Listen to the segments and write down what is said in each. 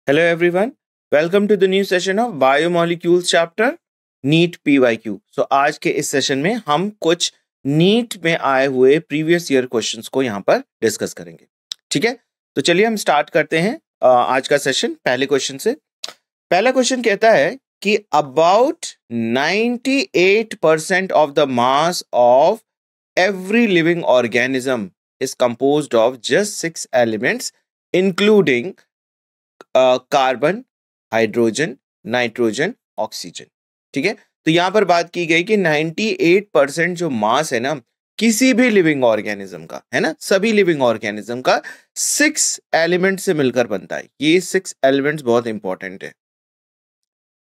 Hello everyone, welcome to the new session of Biomolecules chapter NEET PYQ। आज के इस session में हम कुछ नीट में आए हुए प्रीवियस ईयर क्वेश्चंस को यहाँ पर डिस्कस करेंगे। ठीक है, तो चलिए हम स्टार्ट करते हैं आज का सेशन पहले क्वेश्चन से। पहला क्वेश्चन कहता है कि about 98% of the mass of every living organism is composed of just 6 elements including carbon, hydrogen, nitrogen, oxygen. ठीक है, तो यहां पर बात की गई कि 98% जो मास है ना किसी भी लिविंग ऑर्गेनिज्म का, है ना, सभी लिविंग ऑर्गेनिज्म का 6 एलिमेंट से मिलकर बनता है। ये 6 एलिमेंट्स बहुत इंपॉर्टेंट है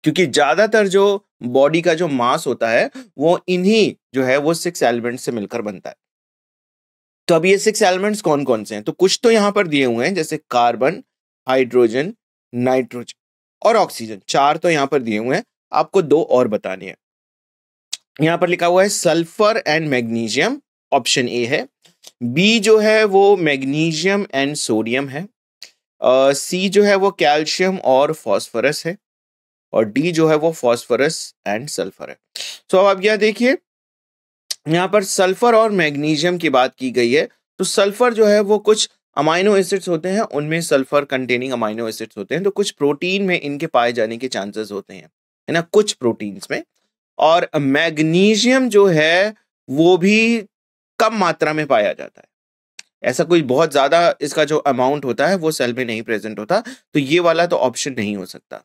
क्योंकि ज्यादातर जो बॉडी का जो मास होता है वो इन्हीं जो है वो 6 एलिमेंट से मिलकर बनता है। तो अब ये 6 एलिमेंट्स कौन कौन से हैं? तो कुछ तो यहां पर दिए हुए हैं, जैसे कार्बन, हाइड्रोजन, नाइट्रोजन और ऑक्सीजन। 4 तो यहां पर दिए हुए हैं, आपको 2 और बताने हैं। यहां पर लिखा हुआ है sulphur and magnesium, option A है। बी जो है वो मैग्नीशियम एंड सोडियम है। सी जो है वो कैल्शियम और फॉस्फोरस है। और डी जो है वो फॉस्फोरस एंड सल्फर है। तो अब यह देखिए, यहां पर सल्फर और मैग्नीशियम की बात की गई है। तो सल्फर जो है वो कुछ अमाइनो एसिड्स होते हैं, उनमें सल्फर कंटेनिंग अमाइनो एसिड्स होते हैं, तो कुछ प्रोटीन में इनके पाए जाने के चांसेस होते हैं, है ना, कुछ प्रोटीन्स में। और मैग्नीशियम जो है वो भी कम मात्रा में पाया जाता है, ऐसा कोई बहुत ज्यादा इसका जो अमाउंट होता है वो सेल में नहीं प्रेजेंट होता, तो ये वाला तो ऑप्शन नहीं हो सकता।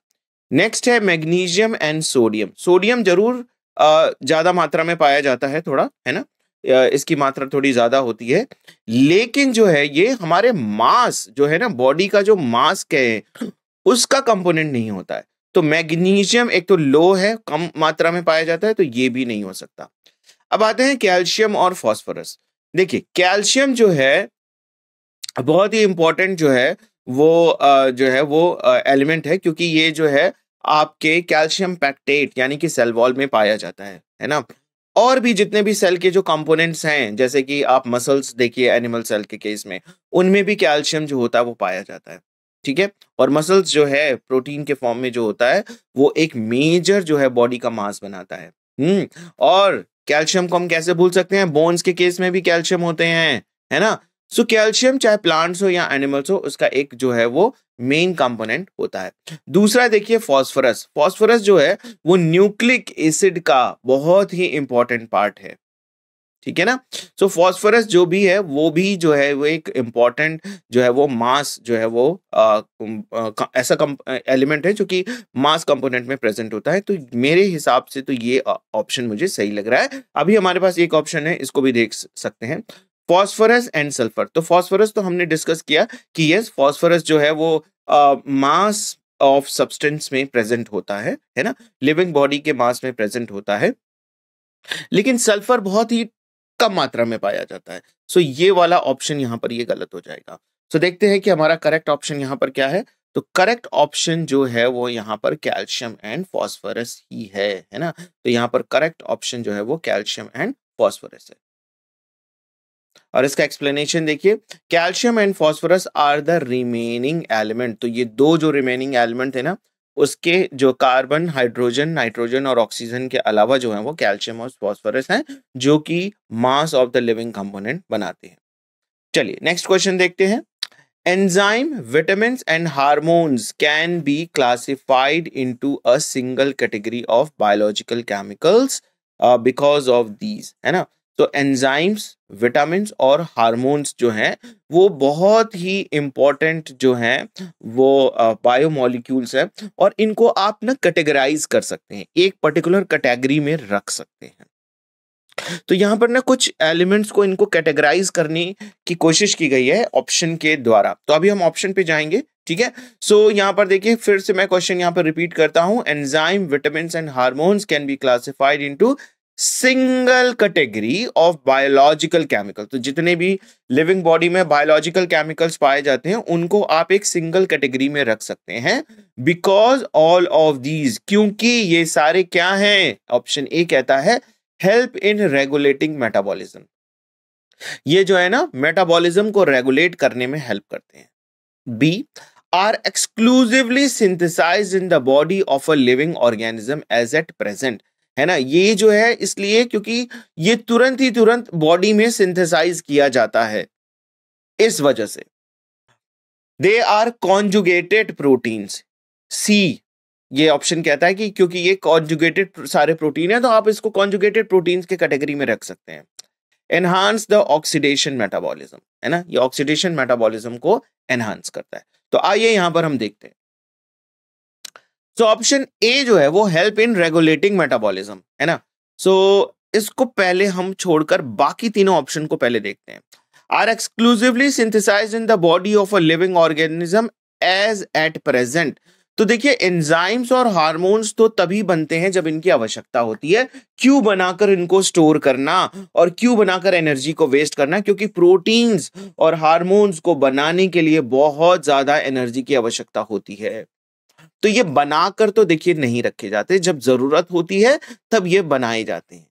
नेक्स्ट है मैग्नीशियम एंड सोडियम। सोडियम जरूर ज्यादा मात्रा में पाया जाता है, थोड़ा, है ना, इसकी मात्रा थोड़ी ज्यादा होती है, लेकिन जो है ये हमारे मास जो है ना, बॉडी का जो मास है उसका कंपोनेंट नहीं होता है। तो मैग्नीशियम एक तो लो है, कम मात्रा में पाया जाता है, तो ये भी नहीं हो सकता। अब आते हैं कैल्शियम और फॉस्फोरस। देखिए कैल्शियम जो है बहुत ही इंपॉर्टेंट जो है वो जो है वो एलिमेंट है, क्योंकि ये जो है आपके कैल्शियम पैक्टेट यानी कि सेल वॉल में पाया जाता है ना। और भी जितने भी सेल के जो कंपोनेंट्स हैं, जैसे कि आप मसल्स देखिए एनिमल सेल के केस में, उनमें भी कैल्शियम जो होता है वो पाया जाता है। ठीक है, और मसल्स जो है प्रोटीन के फॉर्म में जो होता है वो एक मेजर जो है बॉडी का मास बनाता है। और कैल्शियम को हम कैसे भूल सकते हैं, बोन्स के केस में भी कैल्शियम होते हैं, है ना। सो कैल्शियम चाहे प्लांट्स हो या एनिमल्स हो, उसका एक जो है वो मेन कंपोनेंट होता है। दूसरा देखिए फॉस्फोरस। फॉस्फोरस जो है वो न्यूक्लिक एसिड का बहुत ही इंपॉर्टेंट पार्ट है, ठीक है ना। सो फॉस्फोरस जो भी है वो भी जो है वो एक इंपॉर्टेंट जो है वो मास जो है वो ऐसा एलिमेंट है जो कि मास कंपोनेंट में प्रेजेंट होता है। तो मेरे हिसाब से तो ये ऑप्शन मुझे सही लग रहा है। अभी हमारे पास एक ऑप्शन है, इसको भी देख सकते हैं, फॉस्फोरस एंड सल्फर। तो फॉस्फोरस तो हमने डिस्कस किया कि यस, फॉस्फोरस जो है वो मास ऑफ सब्सटेंस में प्रेजेंट होता है ना, लिविंग बॉडी के मास में प्रेजेंट होता है, लेकिन सल्फर बहुत ही कम मात्रा में पाया जाता है। सो ये वाला ऑप्शन यहां पर ये गलत हो जाएगा। सो देखते हैं कि हमारा करेक्ट ऑप्शन यहां पर क्या है। तो करेक्ट ऑप्शन जो है वो यहां पर कैल्शियम एंड फॉस्फोरस ही है ना। तो यहां पर करेक्ट ऑप्शन जो है वो कैल्शियम एंड फॉस्फोरस है। और इसका एक्सप्लेनेशन देखिए, calcium and phosphorus are the remaining element. तो ये दो जो रिमेनिंग एलिमेंट है ना, उसके जो कार्बन, हाइड्रोजन, नाइट्रोजन और ऑक्सीजन के अलावा जो है वो कैल्शियम और फॉस्फोरस हैं, जो कि mass of the living component बनाते हैं। चलिए नेक्स्ट क्वेश्चन देखते हैं। Enzyme, vitamins and hormones can be classified into a single category of biological chemicals because of these, है ना। तो एंजाइम्स, विटामिन्स और हार्मोन्स जो हैं वो बहुत ही इंपॉर्टेंट जो हैं वो बायोमोलिक्यूल्स हैं, और इनको आप ना कैटेगराइज कर सकते हैं, एक पर्टिकुलर कैटेगरी में रख सकते हैं। तो यहां पर ना कुछ एलिमेंट्स को इनको कैटेगराइज करने की कोशिश की गई है ऑप्शन के द्वारा। तो अभी हम ऑप्शन पे जाएंगे, ठीक है। सो यहां पर देखिए, फिर से मैं क्वेश्चन यहां पर रिपीट करता हूं। Enzyme, vitamins and hormones can be classified into single category of biological chemical. तो जितने भी लिविंग बॉडी में बायोलॉजिकल केमिकल्स पाए जाते हैं उनको आप एक सिंगल कैटेगरी में रख सकते हैं, बिकॉज ऑल ऑफ दीज, क्योंकि ये सारे क्या हैं, ऑप्शन ए कहता है हेल्प इन रेगुलेटिंग मेटाबॉलिज्म। ये जो है ना मेटाबॉलिज्म को रेगुलेट करने में हेल्प करते हैं। B, are exclusively synthesized in the body of a living organism as at present, है ना। ये जो है इसलिए क्योंकि ये तुरंत बॉडी में सिंथेसाइज किया जाता है, इस वजह से। They are conjugated proteins. C, ये ऑप्शन कहता है कि क्योंकि ये कॉन्जुगेटेड सारे प्रोटीन है तो आप इसको कॉन्जुगेटेड प्रोटीन्स के कैटेगरी में रख सकते हैं। एनहांस द ऑक्सीडेशन मेटाबॉलिज्म, है ना, ये ऑक्सीडेशन मेटाबॉलिज्म को एनहांस करता है। तो आइए यहां पर हम देखते हैं। सो ऑप्शन ए जो है वो हेल्प इन रेगुलेटिंग मेटाबॉलिज्म, है ना। सो इसको पहले हम छोड़कर बाकी तीनों ऑप्शन को पहले देखते हैं। Are exclusively synthesized in the body of a living organism as at present. तो देखिए एंजाइम्स और हार्मोन्स तो तभी बनते हैं जब इनकी आवश्यकता होती है। क्यों बनाकर इनको स्टोर करना और क्यों बनाकर एनर्जी को वेस्ट करना, क्योंकि प्रोटीन्स और हार्मोन्स को बनाने के लिए बहुत ज्यादा एनर्जी की आवश्यकता होती है। तो ये बनाकर तो देखिए नहीं रखे जाते, जब जरूरत होती है तब ये बनाए जाते हैं।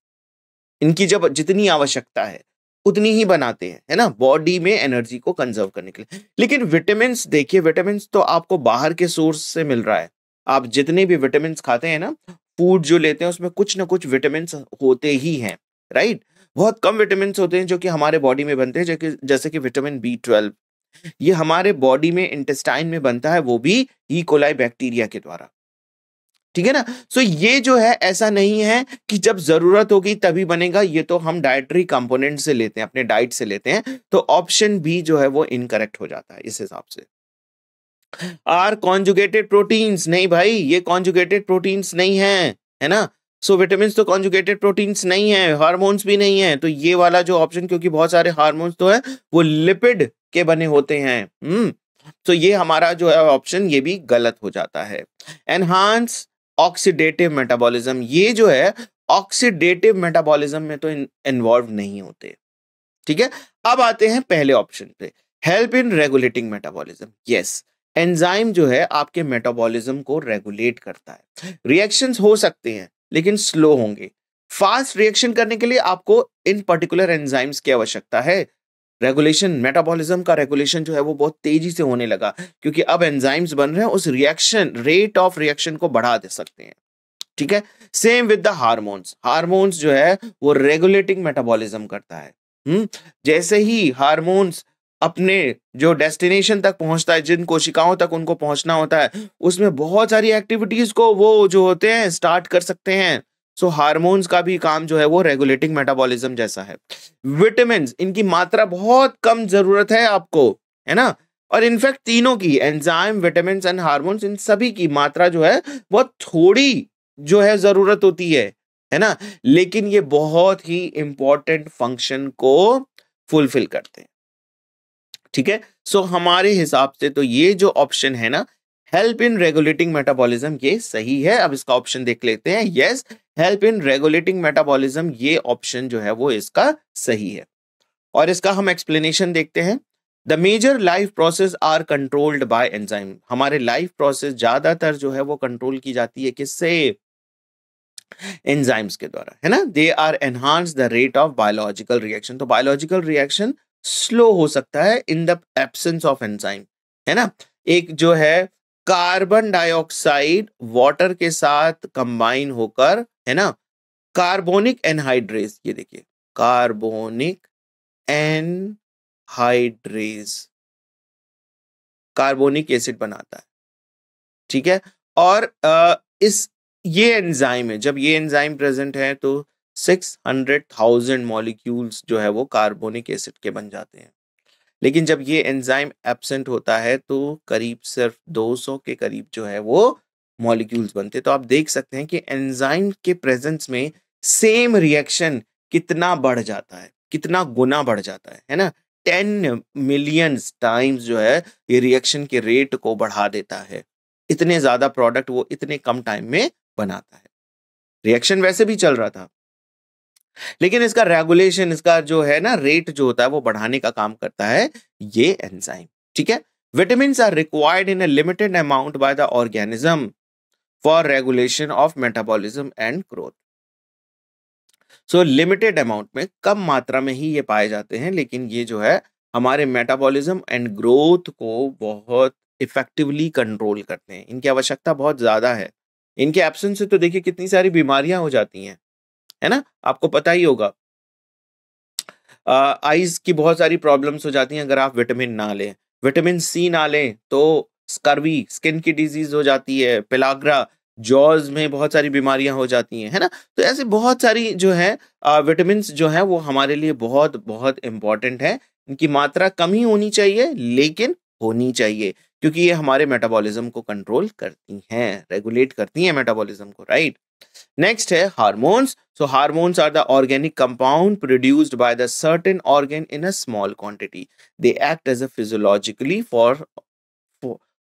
इनकी जब जितनी आवश्यकता है उतनी ही बनाते हैं, है ना, बॉडी में एनर्जी को कंजर्व करने के लिए। लेकिन विटामिन देखिए, विटामिन तो आपको बाहर के सोर्स से मिल रहा है। आप जितने भी विटामिन खाते हैं ना, फूड जो लेते हैं उसमें कुछ ना कुछ विटामिन होते ही हैं, राइट। बहुत कम विटामिन होते हैं जो कि हमारे बॉडी में बनते हैं, जैसे कि विटामिन B12, ये हमारे बॉडी में इंटेस्टाइन में बनता है, वो भी ई कोलाई बैक्टीरिया के द्वारा, ठीक है ना। सो ये जो है ऐसा नहीं है कि जब जरूरत होगी तभी बनेगा, ये तो हम डाइटरी कंपोनेंट से लेते हैं, अपने डाइट से लेते हैं। तो ऑप्शन बी जो है वो इनकरेक्ट हो जाता है इस हिसाब से। आर कॉन्जुगेटेड प्रोटीन्स, नहीं भाई, ये कॉन्जुगेटेड प्रोटीन्स नहीं है ना। सो विटामिन तो कॉन्जुगेटेड प्रोटीन्स नहीं है, हार्मोन्स भी नहीं है। तो ये वाला जो ऑप्शन, क्योंकि बहुत सारे हार्मोन्स तो है वो लिपिड के बने होते हैं, तो ये हमारा जो है ऑप्शन ये भी गलत हो जाता है। एनहांस ऑक्सीडेटिव मेटाबॉलिज्म, ये जो है ऑक्सीडेटिव मेटाबॉलिज्म में तो इन्वॉल्व नहीं होते, ठीक है। अब आते हैं पहले ऑप्शन पे, help in regulating metabolism. Yes, enzyme जो है आपके मेटाबॉलिज्म को रेगुलेट करता है। रिएक्शंस हो सकते हैं लेकिन स्लो होंगे। फास्ट रिएक्शन करने के लिए आपको इन पर्टिकुलर एंजाइम्स की आवश्यकता है। रेगुलेशन, मेटाबॉलिज्म का रेगुलेशन जो है वो बहुत तेजी से होने लगा, क्योंकि अब एंजाइम्स बन रहे हैं, उस रिएक्शन, रेट ऑफ रिएक्शन को बढ़ा दे सकते हैं, ठीक है। Same with the hormones, hormones जो है वो रेगुलेटिंग मेटाबॉलिज्म करता है। जैसे ही हार्मोन्स अपने जो डेस्टिनेशन तक पहुंचता है, जिन कोशिकाओं तक उनको पहुंचना होता है, उसमें बहुत सारी एक्टिविटीज को वो जो होते हैं स्टार्ट कर सकते हैं। सो हार्मोन्स का भी काम जो है वो रेगुलेटिंग मेटाबॉलिज्म जैसा है। विटामिन, इनकी मात्रा बहुत कम जरूरत है आपको, है ना। और इनफैक्ट तीनों की, एंजाइम, विटामिन एंड हार्मोन्स, इन सभी की मात्रा जो है बहुत थोड़ी जो है जरूरत होती है ना। लेकिन ये बहुत ही इंपॉर्टेंट फंक्शन को फुलफिल करते हैं, ठीक है। सो हमारे हिसाब से तो ये जो ऑप्शन है ना, हेल्प इन रेगुलेटिंग मेटाबॉलिज्म, ये सही है। अब इसका ऑप्शन देख लेते हैं। Yes, help in regulating metabolism, ये ऑप्शन जो है वो इसका सही है। और इसका हम एक्सप्लेनेशन देखते हैं। The major life process are controlled by enzyme, हमारे लाइफ प्रोसेस ज्यादातर जो है वो कंट्रोल की जाती है किससे, एंजाइम्स के द्वारा, है ना। They are enhance the rate of biological reaction, तो बायोलॉजिकल रिएक्शन स्लो हो सकता है in the absence of enzyme, है ना। एक जो है कार्बन डाइऑक्साइड वाटर के साथ कंबाइन होकर, है ना, कार्बोनिक एनहाइड्रेज, ये देखिए कार्बोनिक एनहाइड्रेज कार्बोनिक एसिड बनाता है, ठीक है। और इस ये एंजाइम है, जब ये एंजाइम प्रेजेंट है तो 600,000 मॉलिक्यूल्स जो है वो कार्बोनिक एसिड के बन जाते हैं। लेकिन जब ये एंजाइम एब्सेंट होता है तो करीब सिर्फ 200 के करीब जो है वो मॉलिक्यूल्स बनते हैं। तो आप देख सकते हैं कि एंजाइम के प्रेजेंस में सेम रिएक्शन कितना बढ़ जाता है, कितना गुना बढ़ जाता है ना। 10 मिलियन टाइम्स जो है ये रिएक्शन के रेट को बढ़ा देता है। इतने ज्यादा प्रोडक्ट वो इतने कम टाइम में बनाता है। रिएक्शन वैसे भी चल रहा था, लेकिन इसका रेगुलेशन, इसका जो है ना रेट जो होता है वो बढ़ाने का काम करता है ये एंजाइम, ठीक है। Vitamins are required in a limited amount by the organism for regulation of metabolism and growth. So limited amount में, कम मात्रा में ही ये पाए जाते हैं, लेकिन ये जो है हमारे मेटाबॉलिज्म एंड ग्रोथ को बहुत इफेक्टिवली कंट्रोल करते हैं। इनकी आवश्यकता बहुत ज्यादा है। इनके एब्सेंस से तो देखिए कितनी सारी बीमारियां हो जाती हैं, है ना, आपको पता ही होगा। आईज की बहुत सारी प्रॉब्लम्स हो जाती हैं अगर आप विटामिन ना लें, विटामिन सी ना लें तो स्कर्वी, स्किन की डिजीज हो जाती है, पेलाग्रा, जॉज में बहुत सारी बीमारियां हो जाती हैं, है ना। तो ऐसे बहुत सारी जो है विटामिन जो है वो हमारे लिए बहुत बहुत इंपॉर्टेंट है। इनकी मात्रा कम ही होनी चाहिए लेकिन होनी चाहिए, क्योंकि ये हमारे मेटाबॉलिज्म को कंट्रोल करती हैं, रेगुलेट करती हैं मेटाबॉलिज्म को, राइट। Next है hormones. So hormones are the organic compound produced by the certain organ in a small quantity. They act as a physiologically for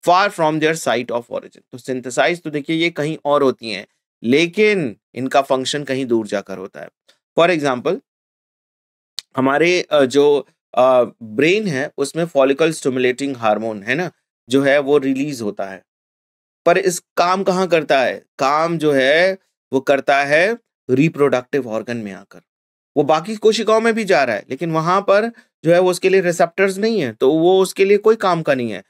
far from their site of origin. तो synthesize तो देखिए ये कहीं और होती हैं, लेकिन इनका फंक्शन कहीं दूर जाकर होता है। फॉर एग्जाम्पल हमारे जो ब्रेन है उसमें फॉलिकल स्टिमुलेटिंग हार्मोन है ना, जो है वो रिलीज होता है, पर इस काम कहाँ करता है, काम जो है वो करता है रिप्रोडक्टिव ऑर्गन में आकर। वो बाकी कोशिकाओं में भी जा रहा है लेकिन वहां पर जो है वो उसके लिए रिसेप्टर्स नहीं है, तो वो उसके लिए कोई काम का नहीं है।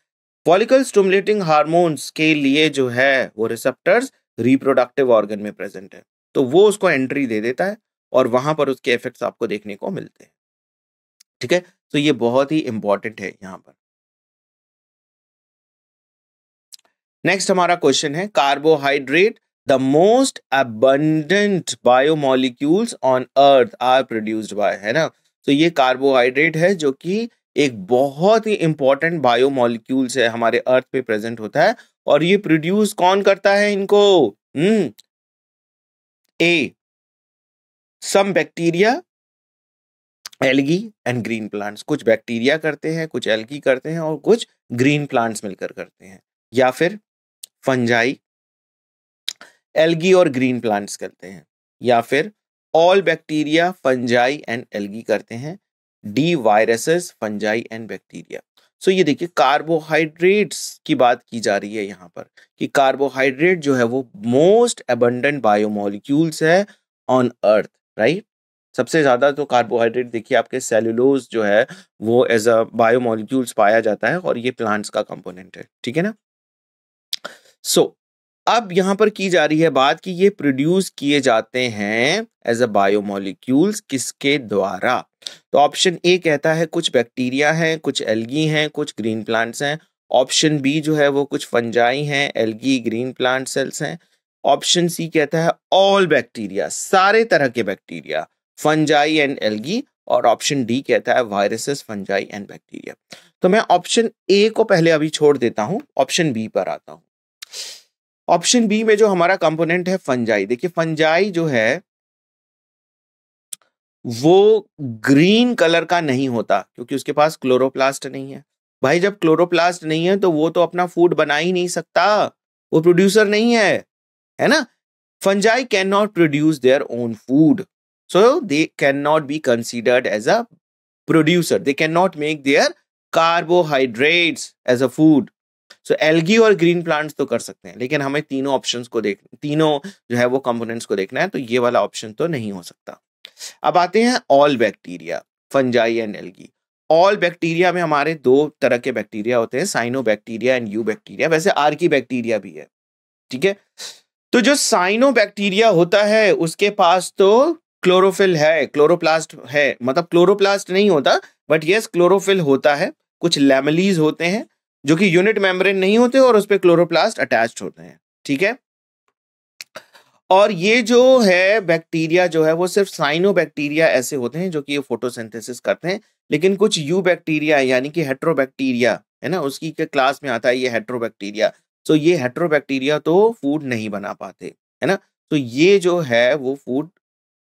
फॉलिकल स्टिमुलेटिंग हार्मोन्स के लिए जो है वो रिसेप्टर्स रिप्रोडक्टिव ऑर्गन में प्रेजेंट है, तो वो उसको एंट्री दे देता है और वहां पर उसके इफेक्ट्स आपको देखने को मिलते हैं। ठीक है, तो ये बहुत ही इंपॉर्टेंट है यहाँ पर। नेक्स्ट हमारा क्वेश्चन है carbohydrate the most abundant biomolecules on earth are produced by, है ना। तो ये कार्बोहाइड्रेट है जो कि एक बहुत ही इंपॉर्टेंट बायोमोलिक्यूल्स है, हमारे अर्थ पे प्रेजेंट होता है, और ये प्रोड्यूस कौन करता है इनको? A some bacteria, algae and green plants. कुछ बैक्टीरिया करते हैं, कुछ एल्गी करते हैं और कुछ ग्रीन प्लांट्स मिलकर करते हैं, या फिर फंजाई, एल्गी और ग्रीन प्लांट्स करते हैं, या फिर all bacteria, fungi and algae करते हैं, D viruses, fungi and bacteria. So ये देखिए कार्बोहाइड्रेट्स की बात की जा रही है यहाँ पर कि कार्बोहाइड्रेट जो है वो मोस्ट एबंडेंट बायोमोलिक्यूल्स है ऑन अर्थ, राइट। सबसे ज्यादा तो कार्बोहाइड्रेट देखिए आपके सेलुलोज जो है वो एज अ बायोमोलिक्यूल्स पाया जाता है और ये प्लांट्स का कंपोनेंट है, ठीक है ना। सो अब यहां पर की जा रही है बात कि ये प्रोड्यूस किए जाते हैं एज अ बायोमोलिक्यूल्स किसके द्वारा। तो ऑप्शन ए कहता है कुछ बैक्टीरिया हैं, कुछ एल्गी हैं, कुछ ग्रीन प्लांट्स हैं। ऑप्शन बी जो है वो कुछ फंजाई हैं, एल्गी, ग्रीन प्लांट सेल्स हैं। ऑप्शन सी कहता है ऑल बैक्टीरिया, सारे तरह के बैक्टीरिया, फंजाई एंड एल्गी। और ऑप्शन डी कहता है वायरसेस, फंजाई एंड बैक्टीरिया। तो मैं ऑप्शन ए को पहले अभी छोड़ देता हूं, ऑप्शन बी पर आता हूं। ऑप्शन बी में जो हमारा कंपोनेंट है फंजाई, देखिए फंजाई जो है वो ग्रीन कलर का नहीं होता क्योंकि उसके पास क्लोरोप्लास्ट नहीं है। भाई जब क्लोरोप्लास्ट नहीं है तो वो तो अपना फूड बना ही नहीं सकता, वो प्रोड्यूसर नहीं है ना। Fungi can not produce their own food, so they can not be considered as a producer, they can not make their carbohydrates as a food. So algae और ग्रीन प्लांट्स तो कर सकते हैं, लेकिन हमें तीनों ऑप्शंस को तीनों जो है वो कंपोनेंट्स को देखना है, तो ये वाला ऑप्शन तो नहीं हो सकता। अब आते हैं all bacteria, fungi and algae. All bacteria में हमारे दो तरह के बैक्टीरिया होते हैं, साइनोबैक्टीरिया एंड यू बैक्टीरिया, वैसे आर्की बैक्टीरिया भी है, ठीक है। तो जो साइनोबैक्टीरिया होता है उसके पास तो क्लोरोफिल है, क्लोरोप्लास्ट है, मतलब क्लोरोप्लास्ट नहीं होता बट यस क्लोरोफिल होता है। कुछ लैमेलीज होते हैं जो कि यूनिट मेम्ब्रेन नहीं होते और उस पे क्लोरोप्लास्ट अटैच्ड होते हैं, ठीक है। और ये जो है बैक्टीरिया जो है वो सिर्फ साइनोबैक्टीरिया ऐसे होते हैं जो कि ये फोटोसिंथेसिस करते हैं, लेकिन कुछ यू बैक्टीरिया यानी कि हेट्रोबैक्टीरिया है ना, उसकी के क्लास में आता है ये हेट्रोबैक्टीरिया। तो ये हेट्रोबैक्टीरिया तो फूड नहीं बना पाते, है ना, तो ये जो है वो फूड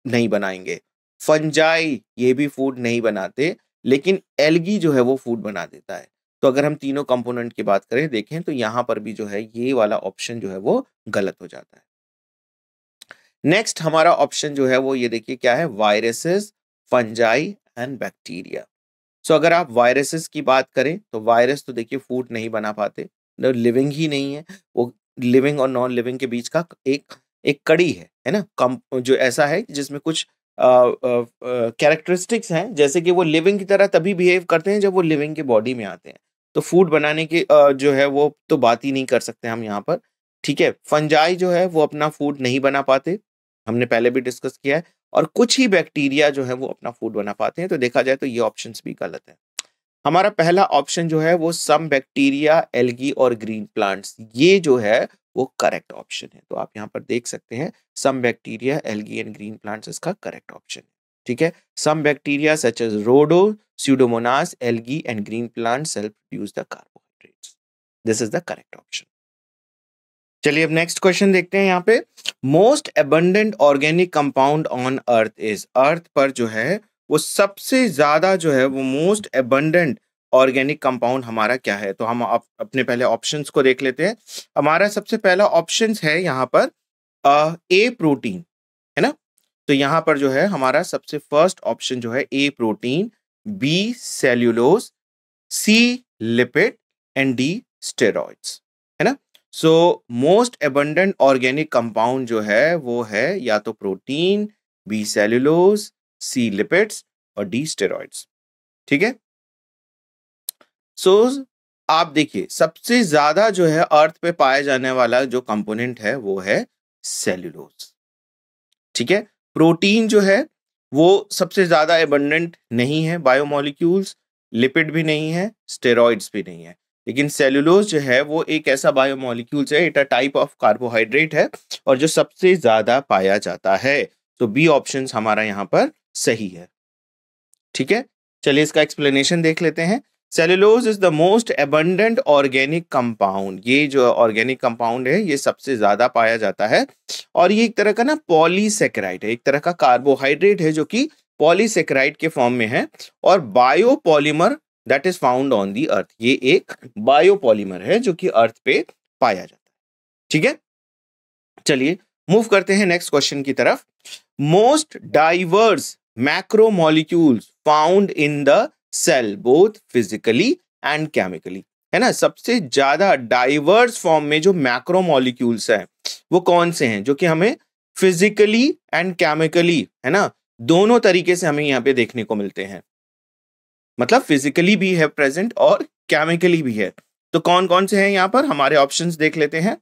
नहीं बनाएंगे। फंजाई ये भी फूड नहीं बनाते, लेकिन एल्गी जो है वो फूड बना देता है। तो अगर हम तीनों कंपोनेंट की बात करें देखें तो यहां पर भी जो है ये वाला ऑप्शन जो है वो गलत हो जाता है। नेक्स्ट हमारा ऑप्शन जो है वो ये देखिए क्या है, वायरसेस, फंजाई एंड बैक्टीरिया। सो अगर आप वायरसेस की बात करें तो वायरस तो देखिए फूड नहीं बना पाते, लिविंग ही नहीं है, वो लिविंग और नॉन लिविंग के बीच का एक एक कड़ी है ना, कम जो ऐसा है जिसमें कुछ कैरेक्टरिस्टिक्स हैं, जैसे कि वो लिविंग की तरह तभी बिहेव करते हैं जब वो लिविंग के बॉडी में आते हैं, तो फूड बनाने की जो है वो तो बात ही नहीं कर सकते हम यहाँ पर, ठीक है। फंजाई जो है वो अपना फूड नहीं बना पाते, हमने पहले भी डिस्कस किया है, और कुछ ही बैक्टीरिया जो है वो अपना फूड बना पाते हैं। तो देखा जाए तो ये ऑप्शंस भी गलत है। हमारा पहला ऑप्शन जो है वो सम बैक्टीरिया, एल्गी और ग्रीन प्लांट्स, ये जो है वो करेक्ट ऑप्शन है। तो आप यहाँ पर देख सकते हैं some bacteria, algae and green plants इसका करेक्ट ऑप्शन है, ठीक है। Some bacteria such as rhodo, pseudomonas, algae and green plants self produce the carbohydrates. This is the correct option. चलिए अब नेक्स्ट क्वेश्चन देखते हैं यहाँ पे। Most abundant organic compound on earth is, earth पर जो है वो सबसे ज्यादा जो है वो मोस्ट एबंडेंट ऑर्गेनिक कंपाउंड हमारा क्या है। तो हम अपने पहले ऑप्शंस को देख लेते हैं। हमारा सबसे पहला ऑप्शन है यहाँ पर ए प्रोटीन, है ना। तो यहाँ पर जो है हमारा सबसे फर्स्ट ऑप्शन जो है A protein, B cellulose, C lipid and D steroids, है ना। So most abundant organic compound जो है वो है या तो protein, B cellulose, C lipids और डी स्टेरॉइड्स, ठीक है। सो आप देखिए सबसे ज्यादा जो है अर्थ पे पाया जाने वाला जो कंपोनेंट है वो है सेल्यूलोज, ठीक है। प्रोटीन जो है वो सबसे ज्यादा एबंडेंट नहीं है बायोमोलिक्यूल्स, लिपिड भी नहीं है, स्टेरॉइड्स भी नहीं है, लेकिन सेल्यूलोज जो है वो एक ऐसा बायोमोलिक्यूल्स है, it a type of carbohydrate है और जो सबसे ज्यादा पाया जाता है। तो बी ऑप्शन हमारा यहाँ पर सही है, ठीक है। चलिए इसका एक्सप्लेनेशन देख लेते हैं। Cellulose is the most abundant organic compound, ये जो ऑर्गेनिक कंपाउंड है ये सबसे ज्यादा पाया जाता है और ये एक तरह का ना पॉलीसेकेराइड है, एक तरह का कार्बोहाइड्रेट है जो कि पॉलीसेकेराइड के फॉर्म में है और biopolymer that is found on the earth, ये एक बायोपॉलीमर है जो कि अर्थ पे पाया जाता है, ठीक है। चलिए मूव करते हैं नेक्स्ट क्वेश्चन की तरफ। Most diverse macromolecules found in the cell both physically and chemically, है ना। सबसे ज्यादा डाइवर्स फॉर्म में जो मैक्रोमोलिक्यूल्स हैं वो कौन से हैं जो कि हमें फिजिकली एंड केमिकली, है ना, दोनों तरीके से हमें यहाँ पे देखने को मिलते हैं। मतलब फिजिकली भी है प्रेजेंट और केमिकली भी है। तो कौन कौन से हैं यहाँ पर, हमारे ऑप्शंस देख लेते हैं।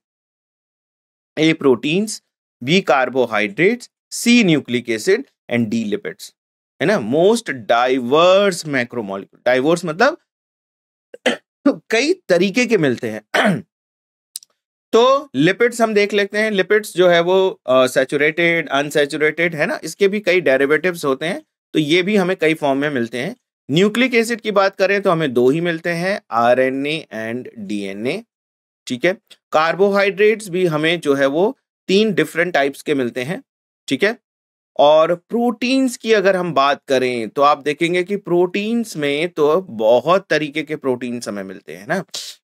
A proteins, B carbohydrates, C nucleic acid and D lipids, है ना। मोस्ट डाइवर्स मैक्रोमोलिक्यूल, डाइवर्स मतलब कई तरीके के मिलते हैं। तो लिपिड्स हम देख लेते हैं। लिपिड्स जो है वो सैचुरेटेड, अनसैचुरेटेड, है ना, इसके भी कई डेरिवेटिव्स होते हैं, तो ये भी हमें कई फॉर्म में मिलते हैं। न्यूक्लिक एसिड की बात करें तो हमें दो ही मिलते हैं, आरएनए एंड डीएनए, ठीक है। कार्बोहाइड्रेट्स भी हमें जो है वो 3 डिफरेंट टाइप्स के मिलते हैं, ठीक है। और प्रोटीन्स की अगर हम बात करें तो आप देखेंगे कि प्रोटीन्स में तो बहुत तरीके के प्रोटीन्स हमें मिलते हैं ना।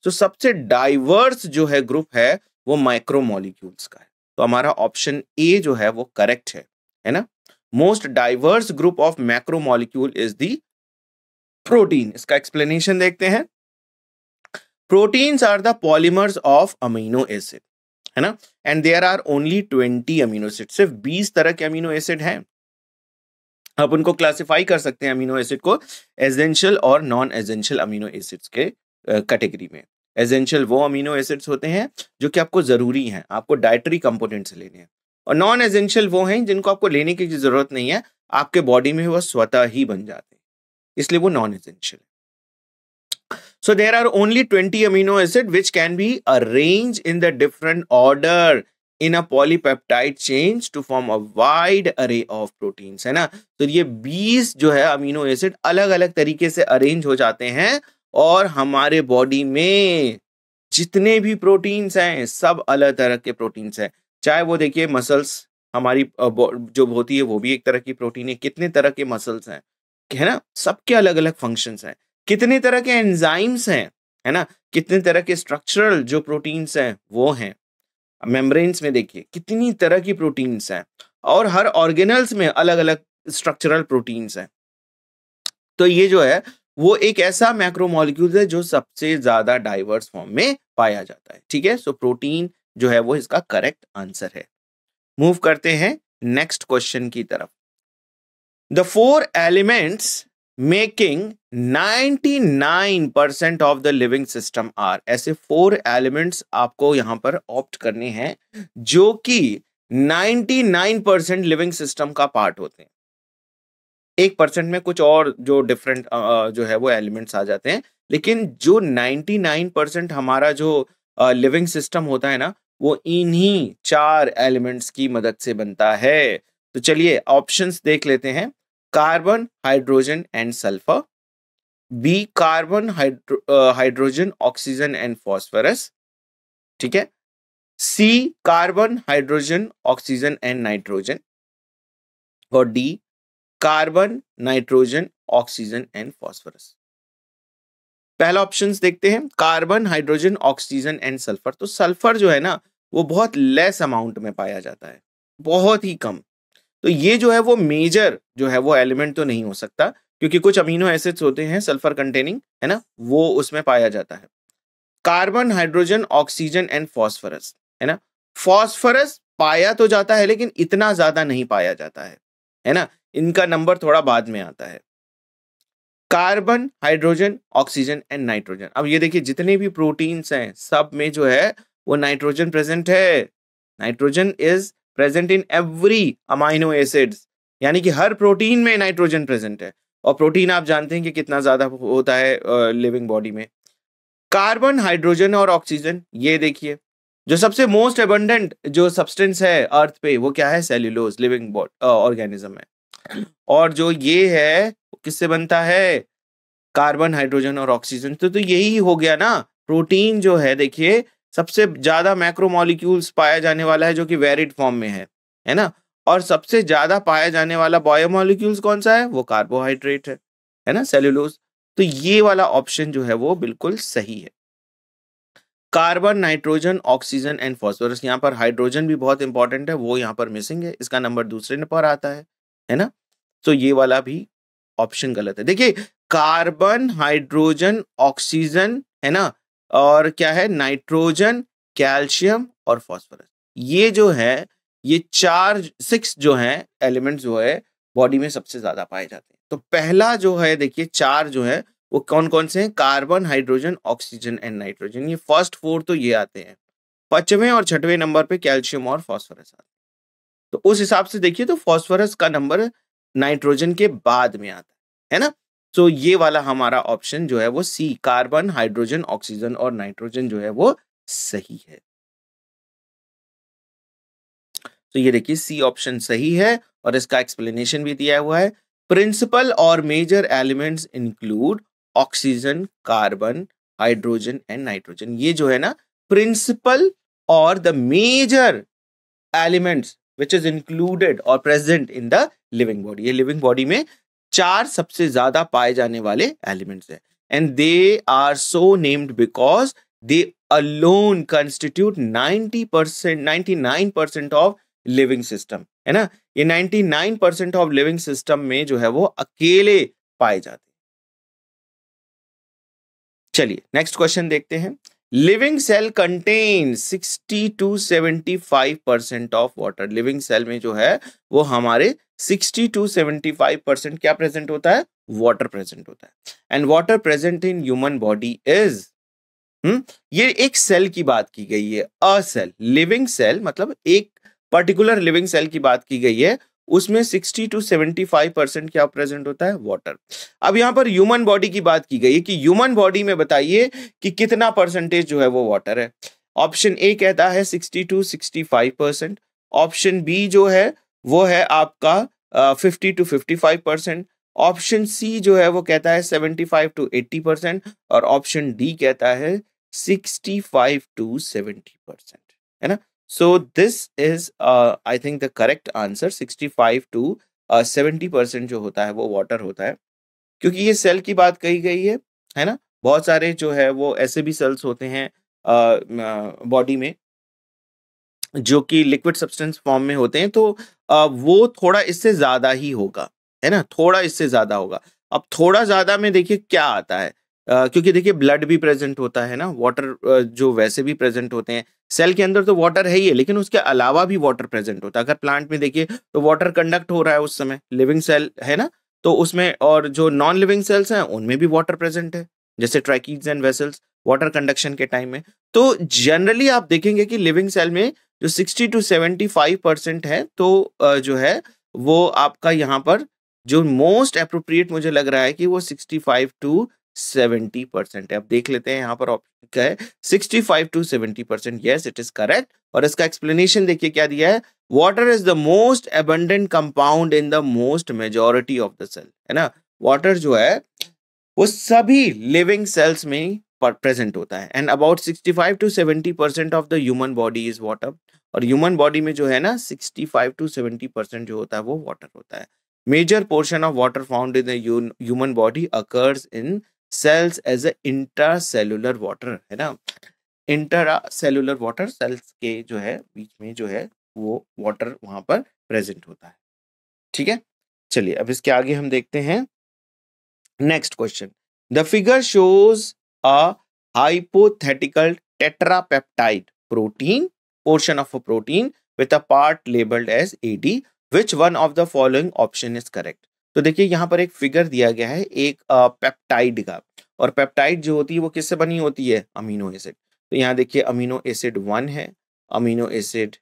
तो सबसे डाइवर्स जो है ग्रुप है वो माइक्रोमोलिक्यूल्स का है। तो हमारा ऑप्शन ए जो है वो करेक्ट है ना। Most diverse group of macromolecule is the protein. इसका एक्सप्लेनेशन देखते हैं। Proteins are the polymers of amino acid, है ना, and there are only 20 amino acid, सिर्फ 20 तरह के अमीनो एसिड हैं। आप उनको क्लासिफाई कर सकते हैं अमीनो एसिड को एसेंशियल और नॉन एसेंशियल अमीनो एसिड्स के कैटेगरी में। एसेंशियल वो अमीनो एसिड्स होते हैं जो कि आपको जरूरी हैं, आपको डाइटरी कंपोनेंट से लेने हैं, और नॉन एसेंशियल वो हैं जिनको आपको लेने की जरूरत नहीं है, आपके बॉडी में वो स्वतः ही बन जाते हैं, इसलिए वो नॉन एसेंशियल है। So there are only 20 amino acid which can be arranged in the different order in a polypeptide chain to form a wide array of proteins, है ना। तो ये 20 जो है अमीनो एसिड अलग अलग तरीके से अरेंज हो जाते हैं और हमारे बॉडी में जितने भी प्रोटीन्स हैं सब अलग तरह के प्रोटीन्स हैं। चाहे वो देखिए मसल्स हमारी जो होती है वो भी एक तरह की प्रोटीन है, कितने तरह के मसल्स हैं, है ना, सबके अलग अलग फंक्शंस हैं, कितने तरह के एंजाइम्स हैं, है ना, कितने तरह के स्ट्रक्चरल जो प्रोटीन्स हैं वो हैं। मेम्ब्रेन्स में देखिए कितनी तरह की प्रोटीन्स हैं और हर ऑर्गेनल्स में अलग अलग स्ट्रक्चरल प्रोटीन्स हैं। तो ये जो है वो एक ऐसा मैक्रोमोलिक्यूल है जो सबसे ज्यादा डाइवर्स फॉर्म में पाया जाता है, ठीक है। सो प्रोटीन जो है वो इसका करेक्ट आंसर है। मूव करते हैं नेक्स्ट क्वेश्चन की तरफ। The 4 elements making 99% of the living system are. ऐसे 4 एलिमेंट्स आपको यहां पर ऑप्ट करने हैं जो कि 99% लिविंग सिस्टम का पार्ट होते हैं। 1% में कुछ और जो डिफरेंट जो है वो एलिमेंट्स आ जाते हैं, लेकिन जो 99% हमारा जो लिविंग सिस्टम होता है ना, वो इन्हीं 4 एलिमेंट्स की मदद से बनता है। तो चलिए ऑप्शंस देख लेते हैं। Carbon, hydrogen and sulphur. B carbon, hydrogen, oxygen and phosphorus. ठीक है। C carbon, hydrogen, oxygen and nitrogen. और D carbon, nitrogen, oxygen and phosphorus. पहला ऑप्शंस देखते हैं, carbon, hydrogen, oxygen and sulphur. तो सल्फर जो है ना, वो बहुत लेस अमाउंट में पाया जाता है, बहुत ही कम। तो ये जो है वो मेजर जो है वो एलिमेंट तो नहीं हो सकता, क्योंकि कुछ अमीनो एसिड्स होते हैं सल्फर कंटेनिंग, है ना, वो उसमें पाया जाता है। Carbon, hydrogen, oxygen and phosphorus, है ना। फॉस्फोरस पाया तो जाता है लेकिन इतना ज्यादा नहीं पाया जाता है ना। इनका नंबर थोड़ा बाद में आता है। Carbon, hydrogen, oxygen and nitrogen. अब ये देखिए जितने भी प्रोटीन्स हैं सब में जो है वो नाइट्रोजन प्रेजेंट है। Nitrogen is present in every amino acids, यानी कि हर प्रोटीन में नाइट्रोजन प्रेजेंट है। और प्रोटीन आप जानते हैं कि कितना ज्यादा होता है लिविंग बॉडी में। कार्बन, हाइड्रोजन और ऑक्सीजन, ये देखिए जो सबसे मोस्ट एबंडेंट जो सब्सटेंस है अर्थ पे वो क्या है, सेल्यूलोज, लिविंग ऑर्गेनिज्म है। और जो ये है किससे बनता है, कार्बन, हाइड्रोजन और ऑक्सीजन। तो यही हो गया ना। प्रोटीन जो है देखिए सबसे ज्यादा मैक्रोमोलिक्यूल्स पाया जाने वाला है जो कि वेरिड फॉर्म में है ना। और सबसे ज्यादा पाया जाने वाला बायोमोलिक्यूल्स कौन सा है, वो कार्बोहाइड्रेट है ना, सेल्यूलोज। तो ये वाला ऑप्शन जो है वो बिल्कुल सही है। Carbon, nitrogen, oxygen and phosphorus. यहाँ पर हाइड्रोजन भी बहुत इंपॉर्टेंट है, वो यहाँ पर मिसिंग है, इसका नंबर दूसरे पर आता है ना। तो ये वाला भी ऑप्शन गलत है। देखिए कार्बन, हाइड्रोजन, ऑक्सीजन, है ना, और क्या है, नाइट्रोजन, कैल्शियम और फॉस्फोरस। ये जो है ये 6 जो है एलिमेंट जो है बॉडी में सबसे ज्यादा पाए जाते हैं। तो पहला जो है देखिए 4 जो है वो कौन कौन से हैं, carbon, hydrogen, oxygen and nitrogen. ये फर्स्ट 4 तो ये आते हैं। 5वें और 6वें नंबर पे कैल्शियम और फॉस्फोरस आते हैं। तो उस हिसाब से देखिए तो फॉस्फोरस का नंबर नाइट्रोजन के बाद में आता है ना। तो ये वाला हमारा ऑप्शन जो है वो सी, कार्बन, हाइड्रोजन, ऑक्सीजन और नाइट्रोजन जो है वो सही है। तो ये देखिए सी ऑप्शन सही है और इसका एक्सप्लेनेशन भी दिया हुआ है। प्रिंसिपल और major elements include oxygen, carbon, hydrogen and nitrogen. ये जो है ना प्रिंसिपल और the major elements which is included और present in the living body. ये लिविंग बॉडी में 4 सबसे ज्यादा पाए जाने वाले एलिमेंट्स हैं। And they are so named because they alone constitute 90%, 99% of living system, है ना। ये 99% ऑफ लिविंग सिस्टम में जो है वो अकेले पाए जाते हैं। चलिए नेक्स्ट क्वेश्चन देखते हैं। Living cell contain 60 to 75% of water. Living cell में जो है वो हमारे 60 to 75% क्या प्रेजेंट होता है, वाटर प्रेजेंट होता है। And water present in human body is, ये एक सेल की बात की गई है, अ सेल। लिविंग सेल मतलब एक पर्टिकुलर लिविंग सेल की बात की गई है, उसमें 60 to 75% क्या प्रेजेंट होता है, वाटर। अब यहां पर ह्यूमन बॉडी की बात की गई है कि ह्यूमन बॉडी में बताइए कि कितना परसेंटेज जो है वो वाटर है। ऑप्शन ए कहता है 60 to 65%। ऑप्शन बी जो है वो है आपका 50 to 55%। ऑप्शन सी जो है वो कहता है 75 to 80%। और ऑप्शन डी कहता है 65 to 70%, है ना। So this is I think the correct answer, 65 to 70% जो होता है वो वाटर होता है, क्योंकि ये सेल की बात कही गई है ना। बहुत सारे जो है वो ऐसे भी सेल्स होते हैं बॉडी में जो कि लिक्विड सब्सटेंस फॉर्म में होते हैं, तो वो थोड़ा इससे ज्यादा ही होगा, है ना, थोड़ा इससे ज्यादा होगा। अब थोड़ा ज्यादा में देखिए क्या आता है, क्योंकि देखिए ब्लड भी प्रेजेंट होता है ना, वाटर जो वैसे भी प्रेजेंट होते हैं। सेल के अंदर तो वाटर है ही है, लेकिन उसके अलावा भी वाटर प्रेजेंट होता है। अगर प्लांट में देखिए तो वाटर कंडक्ट हो रहा है उस समय, लिविंग सेल है ना, तो उसमें और जो नॉन लिविंग सेल्स हैं उनमें भी वाटर प्रेजेंट है, जैसे tracheids and vessels water conduction के टाइम में। तो जनरली आप देखेंगे कि लिविंग सेल में जो 60 to 75% है, तो जो है वो आपका यहाँ पर जो मोस्ट अप्रोप्रिएट मुझे लग रहा है कि वो 65 to 70% है। अब देख लेते हैं यहाँ पर ऑप्शन क्या है, 65 to 70%, yes it is correct. और इसका एक्सप्लेनेशन देखिए क्या दिया है, water is the most abundant compound in the most majority of the cell, है ना। वाटर जो है वो सभी लिविंग सेल्स में प्रेजेंट होता है, and about 65 to 70% of the human body is water. और ह्यूमन बॉडी में जो है ना 65 to 70% जो होता है वो वाटर होता है। Major portion of water found in the human body occurs in cells as a intracellular water, है ना। इंट्रासेलुलर वाटर, सेल्स के जो है बीच में जो है वो वाटर वहां पर प्रेजेंट होता है। ठीक है, चलिए अब इसके आगे हम देखते हैं next question. The figure shows a hypothetical tetrapeptide protein portion of a protein with a part labeled as AD. Which one of the following option is correct? तो देखिए यहाँ पर एक फिगर दिया गया है एक पेप्टाइड का, और पेप्टाइड जो होती है वो किससे बनी होती है, अमीनो एसिड। तो यहाँ देखिए अमीनो एसिड 1 है, अमीनो एसिड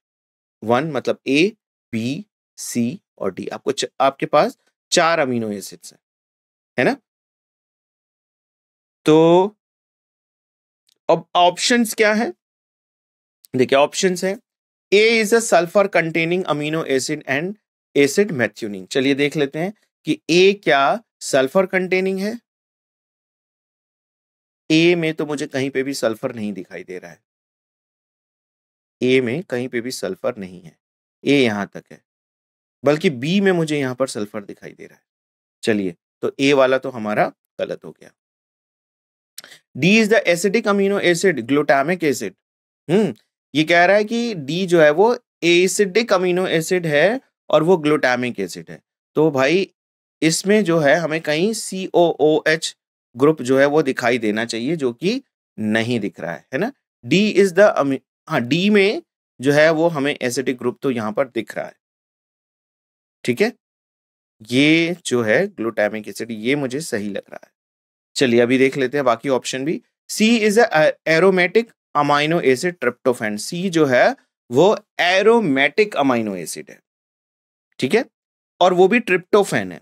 1 मतलब A, B, C और D। आपके पास 4 अमीनो एसिड्स है ना। तो अब ऑप्शंस क्या है, देखिए ऑप्शंस है, A is a sulphur containing amino acid and acid methionine. चलिए देख लेते हैं कि ए क्या सल्फर कंटेनिंग है। ए में तो मुझे कहीं पे भी सल्फर नहीं दिखाई दे रहा है, ए में कहीं पे भी सल्फर नहीं है, ए यहां तक है, बल्कि बी में मुझे यहां पर सल्फर दिखाई दे रहा है। चलिए तो ए वाला तो हमारा गलत हो गया। D is the acidic amino acid glutamic acid. ये कह रहा है कि डी जो है वो एसिडिक अमीनो एसिड है और वो ग्लूटामिक एसिड है। तो भाई इसमें जो है हमें कहीं COOH ग्रुप जो है वो दिखाई देना चाहिए, जो कि नहीं दिख रहा है ना। डी इज द हाँ, डी में जो है वो हमें एसिडिक ग्रुप तो यहाँ पर दिख रहा है। ठीक है, ये जो है ग्लूटामिक एसिड, ये मुझे सही लग रहा है। चलिए अभी देख लेते हैं बाकी ऑप्शन भी। C is aromatic amino acid tryptophan. C जो है वो एरोमेटिक अमाइनो एसिड है, ठीक है, और वो भी ट्रिप्टोफैन है।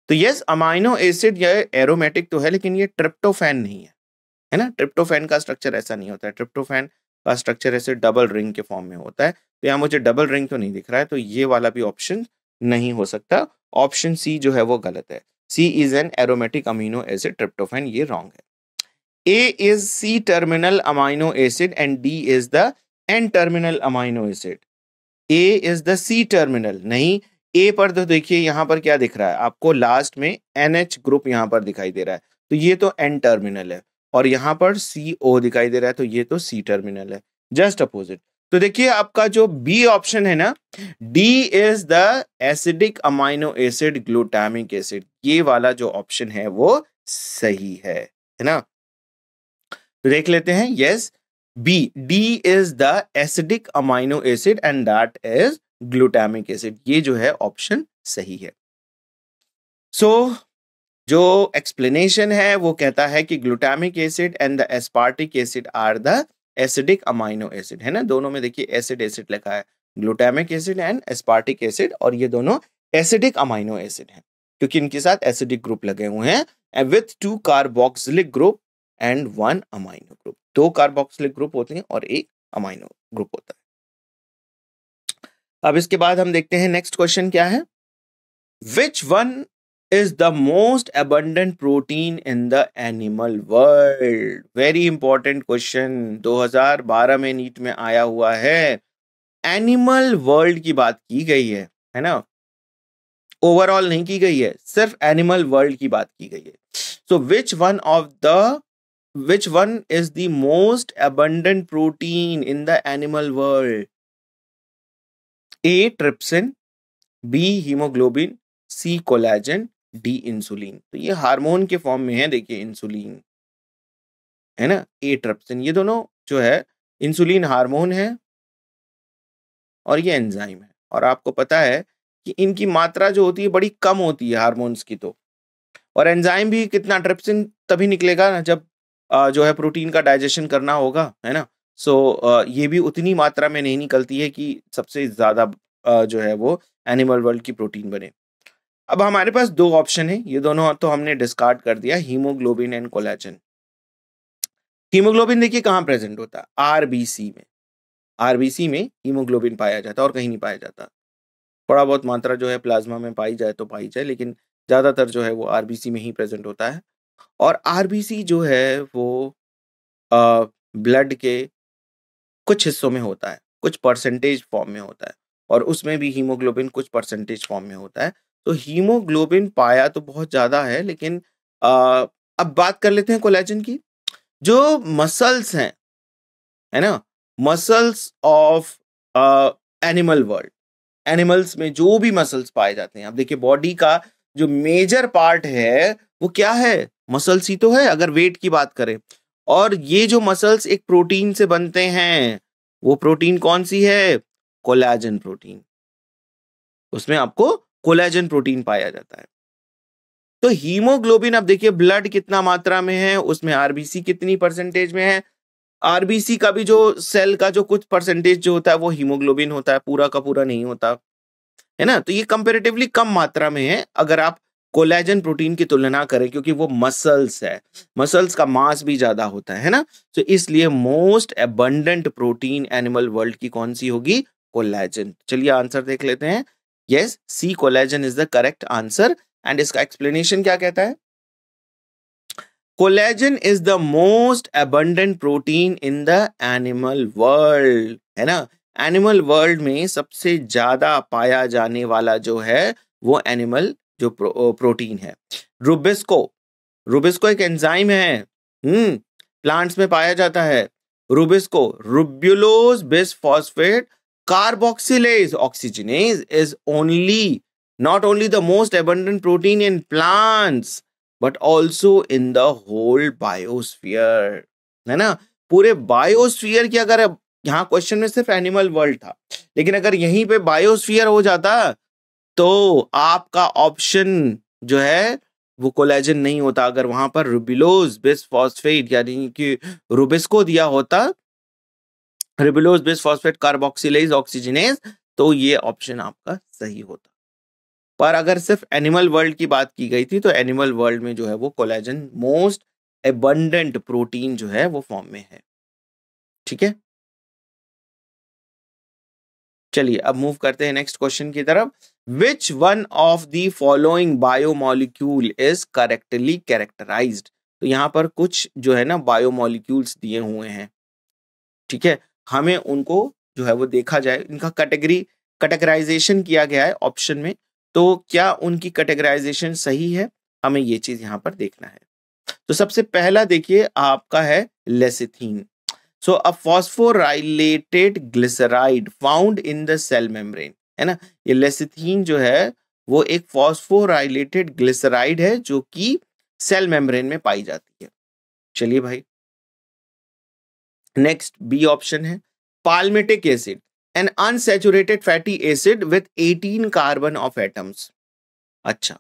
तो यस, अमाइनो एसिड ये एरोमेटिक तो है, लेकिन ये ट्रिप्टोफैन नहीं है ना। ट्रिप्टोफैन का स्ट्रक्चर ऐसा नहीं होता है, ट्रिप्टोफैन का स्ट्रक्चर ऐसे डबल रिंग के फॉर्म में होता है। तो यहाँ मुझे डबल रिंग तो नहीं दिख रहा है, तो ये वाला भी ऑप्शन नहीं हो सकता। ऑप्शन सी जो है वो गलत है। C is an aromatic amino acid tryptophan, ये रॉन्ग है। A is C terminal amino acid and D is the N terminal amino acid. A is the C terminal, नहीं, A पर तो देखिए यहाँ पर क्या दिख रहा है आपको, लास्ट में NH ग्रुप यहाँ पर दिखाई दे रहा है, तो ये तो N टर्मिनल है, और यहाँ पर CO दिखाई दे रहा है, तो ये तो C टर्मिनल है, जस्ट अपोजिट। तो देखिए आपका जो बी ऑप्शन है ना, D is the acidic amino acid glutamic acid, ये वाला जो ऑप्शन है वो सही है ना। तो देख लेते हैं, yes B, D is the acidic amino acid and that is glutamic acid, ये जो है ऑप्शन सही है। सो जो एक्सप्लेनेशन है वो कहता है कि glutamic acid and the aspartic acid are the acidic amino acid, है ना। दोनों में देखिए एसिड एसिड लिखा है, glutamic acid and aspartic acid, और ये दोनों एसिडिक अमाइनो एसिड हैं क्योंकि इनके साथ एसिडिक ग्रुप लगे हुए हैं with 2 carboxylic group and 1 amino group. 2 carboxylic group होते हैं और 1 अमाइनो ग्रुप होता है। अब इसके बाद हम देखते हैं नेक्स्ट क्वेश्चन क्या है। Which one is the most abundant protein in the animal world? Very important question, 2012 में नीट में आया हुआ है। एनिमल वर्ल्ड की बात की गई है ना, ओवरऑल नहीं की गई है, सिर्फ एनिमल वर्ल्ड की बात की गई है। सो which one is the most abundant protein in the animal world? A trypsin, B hemoglobin, C collagen, D insulin. तो ये हार्मोन के फॉर्म में है, देखिए इंसुलिन है ना, ए ट्रिप्सिन, ये दोनों जो है, इंसुलिन हार्मोन है और ये एंजाइम है। और आपको पता है कि इनकी मात्रा जो होती है बड़ी कम होती है हार्मोन्स की। तो और एंजाइम भी कितना, ट्रिप्सिन तभी निकलेगा ना जब जो है प्रोटीन का डाइजेशन करना होगा, है ना। सो ये भी उतनी मात्रा में नहीं निकलती है कि सबसे ज्यादा जो है वो एनिमल वर्ल्ड की प्रोटीन बने। अब हमारे पास दो ऑप्शन है, ये दोनों तो हमने डिस्कार्ड कर दिया, हीमोग्लोबिन एंड कोलेजन। हीमोग्लोबिन देखिए कहाँ प्रेजेंट होता है, आरबीसी में। आरबीसी में हीमोग्लोबिन पाया जाता है और कहीं नहीं पाया जाता। थोड़ा बहुत मात्रा जो है प्लाज्मा में पाई जाए तो पाई जाए, लेकिन ज्यादातर जो है वो आरबीसी में ही प्रेजेंट होता है। और आरबीसी जो है वो ब्लड के कुछ हिस्सों में होता है, कुछ परसेंटेज फॉर्म में होता है, और उसमें भी हीमोग्लोबिन कुछ परसेंटेज फॉर्म में होता है। तो हीमोग्लोबिन पाया तो बहुत ज्यादा है, लेकिन अब बात कर लेते हैं कोलेजन की। जो मसल्स हैं, है ना, muscles of animal world, animals में जो भी मसल्स पाए जाते हैं, अब देखिए बॉडी का जो मेजर पार्ट है वो क्या है, मसल्स ही तो है अगर वेट की बात करें। और ये जो मसल्स एक प्रोटीन से बनते हैं, वो प्रोटीन कौन सी है, कोलेजन प्रोटीन। उसमें आपको कोलेजन प्रोटीन पाया जाता है। तो हीमोग्लोबिन, अब देखिए ब्लड कितना मात्रा में है, उसमें आरबीसी कितनी परसेंटेज में है। आरबीसी का भी जो सेल का जो कुछ परसेंटेज जो होता है वो हीमोग्लोबिन होता है, पूरा का पूरा नहीं होता, है ना। तो ये कंपैरेटिवली कम मात्रा में है अगर आप कोलेजन प्रोटीन की तुलना करें, क्योंकि वो मसल्स है, मसल्स का मास भी ज्यादा होता है ना। तो इसलिए most abundant protein animal world की कौन सी होगी, कोलेजन। चलिए आंसर देख लेते हैं। Yes, C collagen is the correct answer. And इसका एक्सप्लेनेशन क्या कहता है, collagen is the most abundant protein in the animal world, है ना। एनिमल वर्ल्ड में सबसे ज्यादा पाया जाने वाला जो है वो एनिमल जो प्रोटीन है। रुबिस्को, रुबिस्को एक एंजाइम है, प्लांट्स में पाया जाता है। RuBisCO, ribulose bisphosphate carboxylase oxygenase is only, not only the most abundant protein in plants but also in the whole biosphere, है ना। पूरे बायोस्फीयर की, अगर यहाँ क्वेश्चन में सिर्फ एनिमल वर्ल्ड था, लेकिन अगर यहीं पे बायोस्फीयर हो जाता तो आपका ऑप्शन जो है वो कोलेजन नहीं होता। अगर वहां पर रुबिलोज बिसफॉस्फेट यानी कि रुबिस्को दिया होता, रुबिलोज बिसफॉस्फेट कार्बोक्सिलेज ऑक्सीजनेज, तो ये ऑप्शन आपका सही होता। पर अगर सिर्फ एनिमल वर्ल्ड की बात की गई थी तो एनिमल वर्ल्ड में जो है वो कोलेजन मोस्ट एबंडेंट प्रोटीन जो है वो फॉर्म में है। ठीक है, चलिए अब मूव करते हैं नेक्स्ट क्वेश्चन की तरफ। Which one of the following biomolecule is correctly characterized. तो यहां पर कुछ जो है ना बायोमोलिक्यूल्स दिए हुए हैं, ठीक है, हमें उनको जो है वो देखा जाए, इनका कैटेगराइजेशन किया गया है ऑप्शन में, तो क्या उनकी कैटेगराइजेशन सही है, हमें ये चीज यहां पर देखना है। तो सबसे पहला देखिए आपका है lecithin. So a phosphorylated glyceride found in the cell membrane, है ना। ये लेसिथीन जो है वो एक फॉस्फोराइलेटेड ग्लिसराइड है जो कि सेल मेम्ब्रेन में पाई जाती है। चलिए भाई, नेक्स्ट बी ऑप्शन है palmitic acid, an unsaturated fatty acid with 18 carbon of atoms. अच्छा,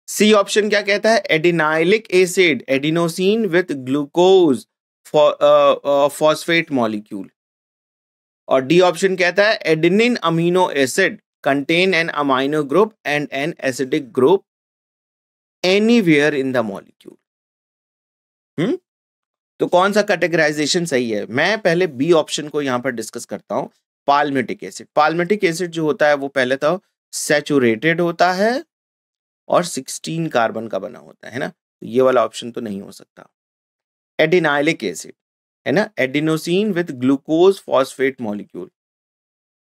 सी ऑप्शन क्या कहता है, adenylic acid, adenosine with glucose phosphate molecule. और डी ऑप्शन कहता है adenine amino acid contain an amino group and an acidic group anywhere in the molecule. तो कौन सा कैटेगराइजेशन सही है, मैं पहले बी ऑप्शन को यहां पर डिस्कस करता हूं। पाल्मिटिक एसिड, पाल्मिटिक एसिड जो होता है वो पहले तो सैचुरेटेड होता है और 16 कार्बन का बना होता है ना, तो ये वाला ऑप्शन तो नहीं हो सकता। एडिनाइलिक एसिड, है ना, adenosine with glucose phosphate molecule,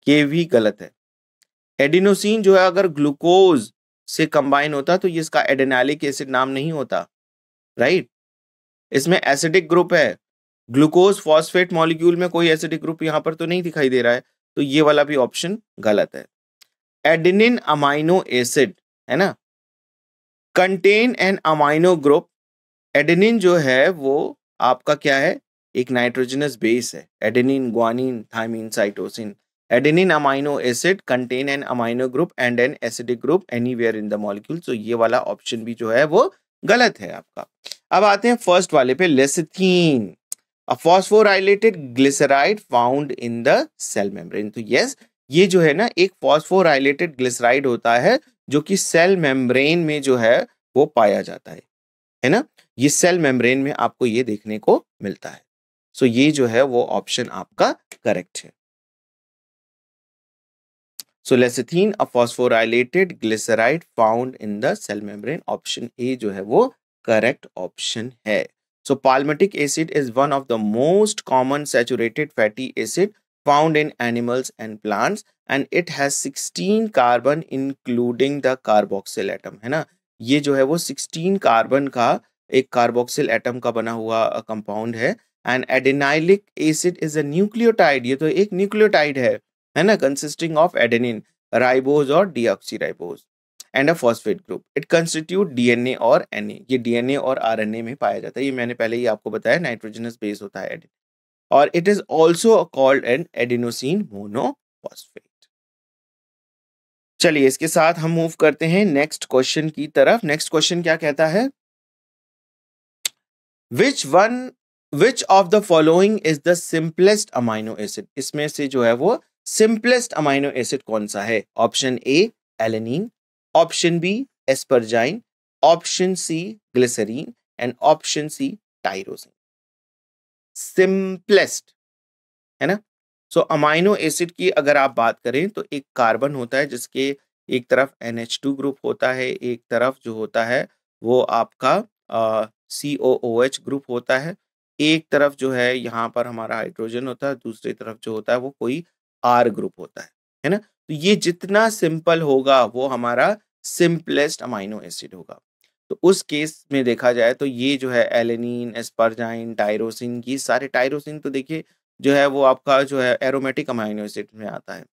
ये भी गलत है। एडिनोसिन जो है अगर ग्लूकोज से कंबाइन होता तो ये इसका एडिनाइलिक एसिड नाम नहीं होता, राइट। इसमें एसिडिक ग्रुप है, ग्लूकोज फॉस्फेट मॉलिक्यूल में कोई एसिडिक ग्रुप यहां पर तो नहीं दिखाई दे रहा है, तो ये वाला भी ऑप्शन गलत है। एडेनिन अमाइनो एसिड, है ना, contain an amino group, adenine जो है वो आपका क्या है, एक नाइट्रोजनस बेस है, adenine, guanine, thymine, cytosine. Adenine amino acid contain an amino group and an acidic group anywhere in the molecule. So ये वाला ऑप्शन भी जो है वो गलत है आपका। अब आते हैं फर्स्ट वाले पे, lecithin, a phosphorylated glyceride found in the cell membrane. तो यस, ये जो है ना एक फॉस्फोराइलेटेड ग्लिसराइड होता है जो कि सेल मेम्ब्रेन में जो है वो पाया जाता है ना। ये सेल मेम्ब्रेन में आपको ये देखने को मिलता है। सो ये जो है वो ऑप्शन आपका करेक्ट है। So lecithin, a phosphorylated glyceride found in the cell membrane, option A जो है वो करेक्ट ऑप्शन है। So palmitic acid is one of the most common saturated fatty acid found in animals and plants and it has 16 carbon including the carboxyl atom, है ना। ये जो है वो 16 कार्बन का एक कार्बोक्सिल एटम का बना हुआ कंपाउंड है। And एडेनाइलिक acid is a nucleotide, ये तो एक न्यूक्लियोटाइड है ना, कंसिस्टिंग ऑफ एडेनिन, राइबोज और deoxyribose and a phosphate group. It constitute DNA और एनए, ये डीएनए और आरएनए में पाया जाता है। ये मैंने पहले ही आपको बताया, नाइट्रोजनस बेस होता है एडेनिन, और it is also called an adenosine monophosphate. चलिए इसके साथ हम मूव करते हैं नेक्स्ट क्वेश्चन की तरफ। नेक्स्ट क्वेश्चन क्या कहता है, which of the following is the simplest amino acid. इसमें से जो है वो सिंपलेस्ट अमाइनो एसिड कौन सा है? Option A alanine, option B asparagine, option C glycerine and option C tyrosine. Simplest, है ना। सो अमाइनो एसिड की अगर आप बात करें तो एक कार्बन होता है जिसके एक तरफ NH2 ग्रुप होता है, एक तरफ जो होता है वो आपका COOH ग्रुप होता है, एक तरफ जो है यहाँ पर हमारा हाइड्रोजन होता है, दूसरी तरफ जो होता है वो कोई R ग्रुप होता है ना। तो ये जितना सिंपल होगा वो हमारा सिंपलेस्ट अमाइनो एसिड होगा। तो उस केस में देखा जाए तो ये जो है एलेनिन, एस्परजाइन, टाइरोसिन, ये सारे, टाइरोसिन तो देखिए जो है वो आपका जो है एरोमेटिक अमाइनो एसिड में आता है।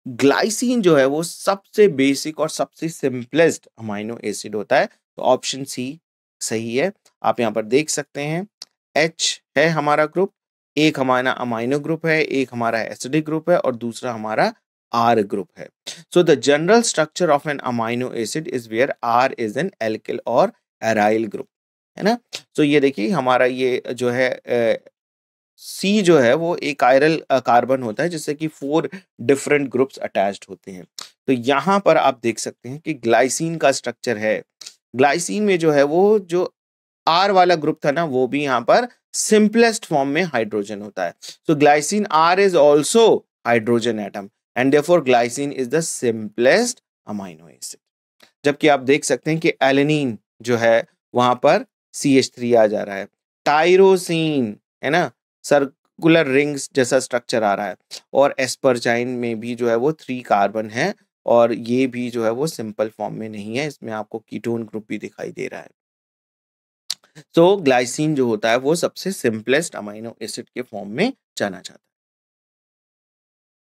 ग्लाइसिन जो है वो सबसे बेसिक और सबसे सिंपलेस्ट अमाइनो एसिड होता है। तो ऑप्शन सी सही है। आप यहाँ पर देख सकते हैं H है हमारा ग्रुप, एक हमारा अमाइनो ग्रुप है, एक हमारा एसिडिक ग्रुप है और दूसरा हमारा R ग्रुप है। So the general structure of an amino acid is where R is an alkyl और एराइल ग्रुप, है ना। तो ये देखिए हमारा ये जो है सी जो है वो एक आयरल कार्बन होता है जिससे कि 4 डिफरेंट ग्रुप्स अटैच्ड होते हैं। तो यहाँ पर आप देख सकते हैं कि ग्लाइसिन का स्ट्रक्चर है, ग्लाइसिन में जो है वो जो आर वाला ग्रुप था ना वो भी यहाँ पर सिंपलेस्ट फॉर्म में हाइड्रोजन होता है। So glycine R is also hydrogen atom and therefore glycine is the simplest amino acid. जबकि आप देख सकते हैं कि एलेनिन जो है वहां पर CH3 आ जा रहा है, टाइरोसिन है ना सर्कुलर रिंग्स जैसा स्ट्रक्चर आ रहा है, और एस्परजाइन में भी जो है वो 3 कार्बन है और ये भी जो है वो सिंपल फॉर्म में नहीं है, इसमें आपको कीटोन ग्रुप भी दिखाई दे रहा है। तो ग्लाइसिन जो होता है वो सबसे सिंपलेस्ट अमाइनो एसिड के फॉर्म में जाना जाता है।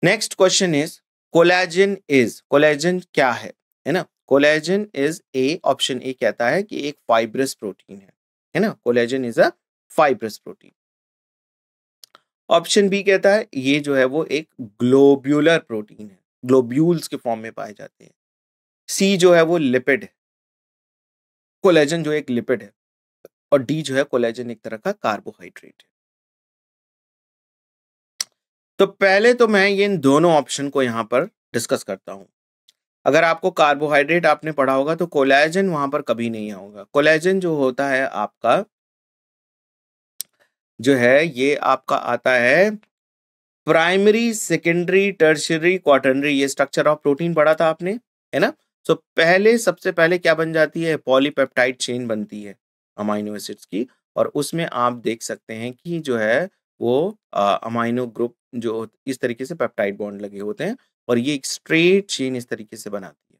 Next question is collagen is, collagen क्या है ना। Collagen is a, option A कहता है कि एक फाइब्रस प्रोटीन है ना। Collagen is a fibrous protein. Option B कहता है ये जो है वो एक ग्लोब्यूलर प्रोटीन है, ग्लोब्यूल्स के फॉर्म में पाए जाते हैं। सी जो है वो लिपिड है, कोलेजन जो एक लिपिड है, और डी जो है कोलेजन एक तरह का कार्बोहाइड्रेट है। तो पहले तो मैं ये इन दोनों ऑप्शन को यहां पर डिस्कस करता हूं। अगर आपको कार्बोहाइड्रेट आपने पढ़ा होगा तो कोलेजन वहां पर कभी नहीं आऊंगा। कोलेजन जो होता है आपका जो है ये आपका आता है प्राइमरी, सेकेंडरी, टर्शियरी, क्वाटरनरी, ये स्ट्रक्चर ऑफ प्रोटीन पढ़ा था आपने, है ना। सो पहले सबसे पहले क्या बन जाती है, पॉलीपेप्टाइड चेन बनती है अमाइनो एसिड्स की, और उसमें आप देख सकते हैं कि जो है वो अमाइनो ग्रुप जो इस तरीके से पेप्टाइड बॉन्ड लगे होते हैं और ये एक स्ट्रेट चेन इस तरीके से बनाती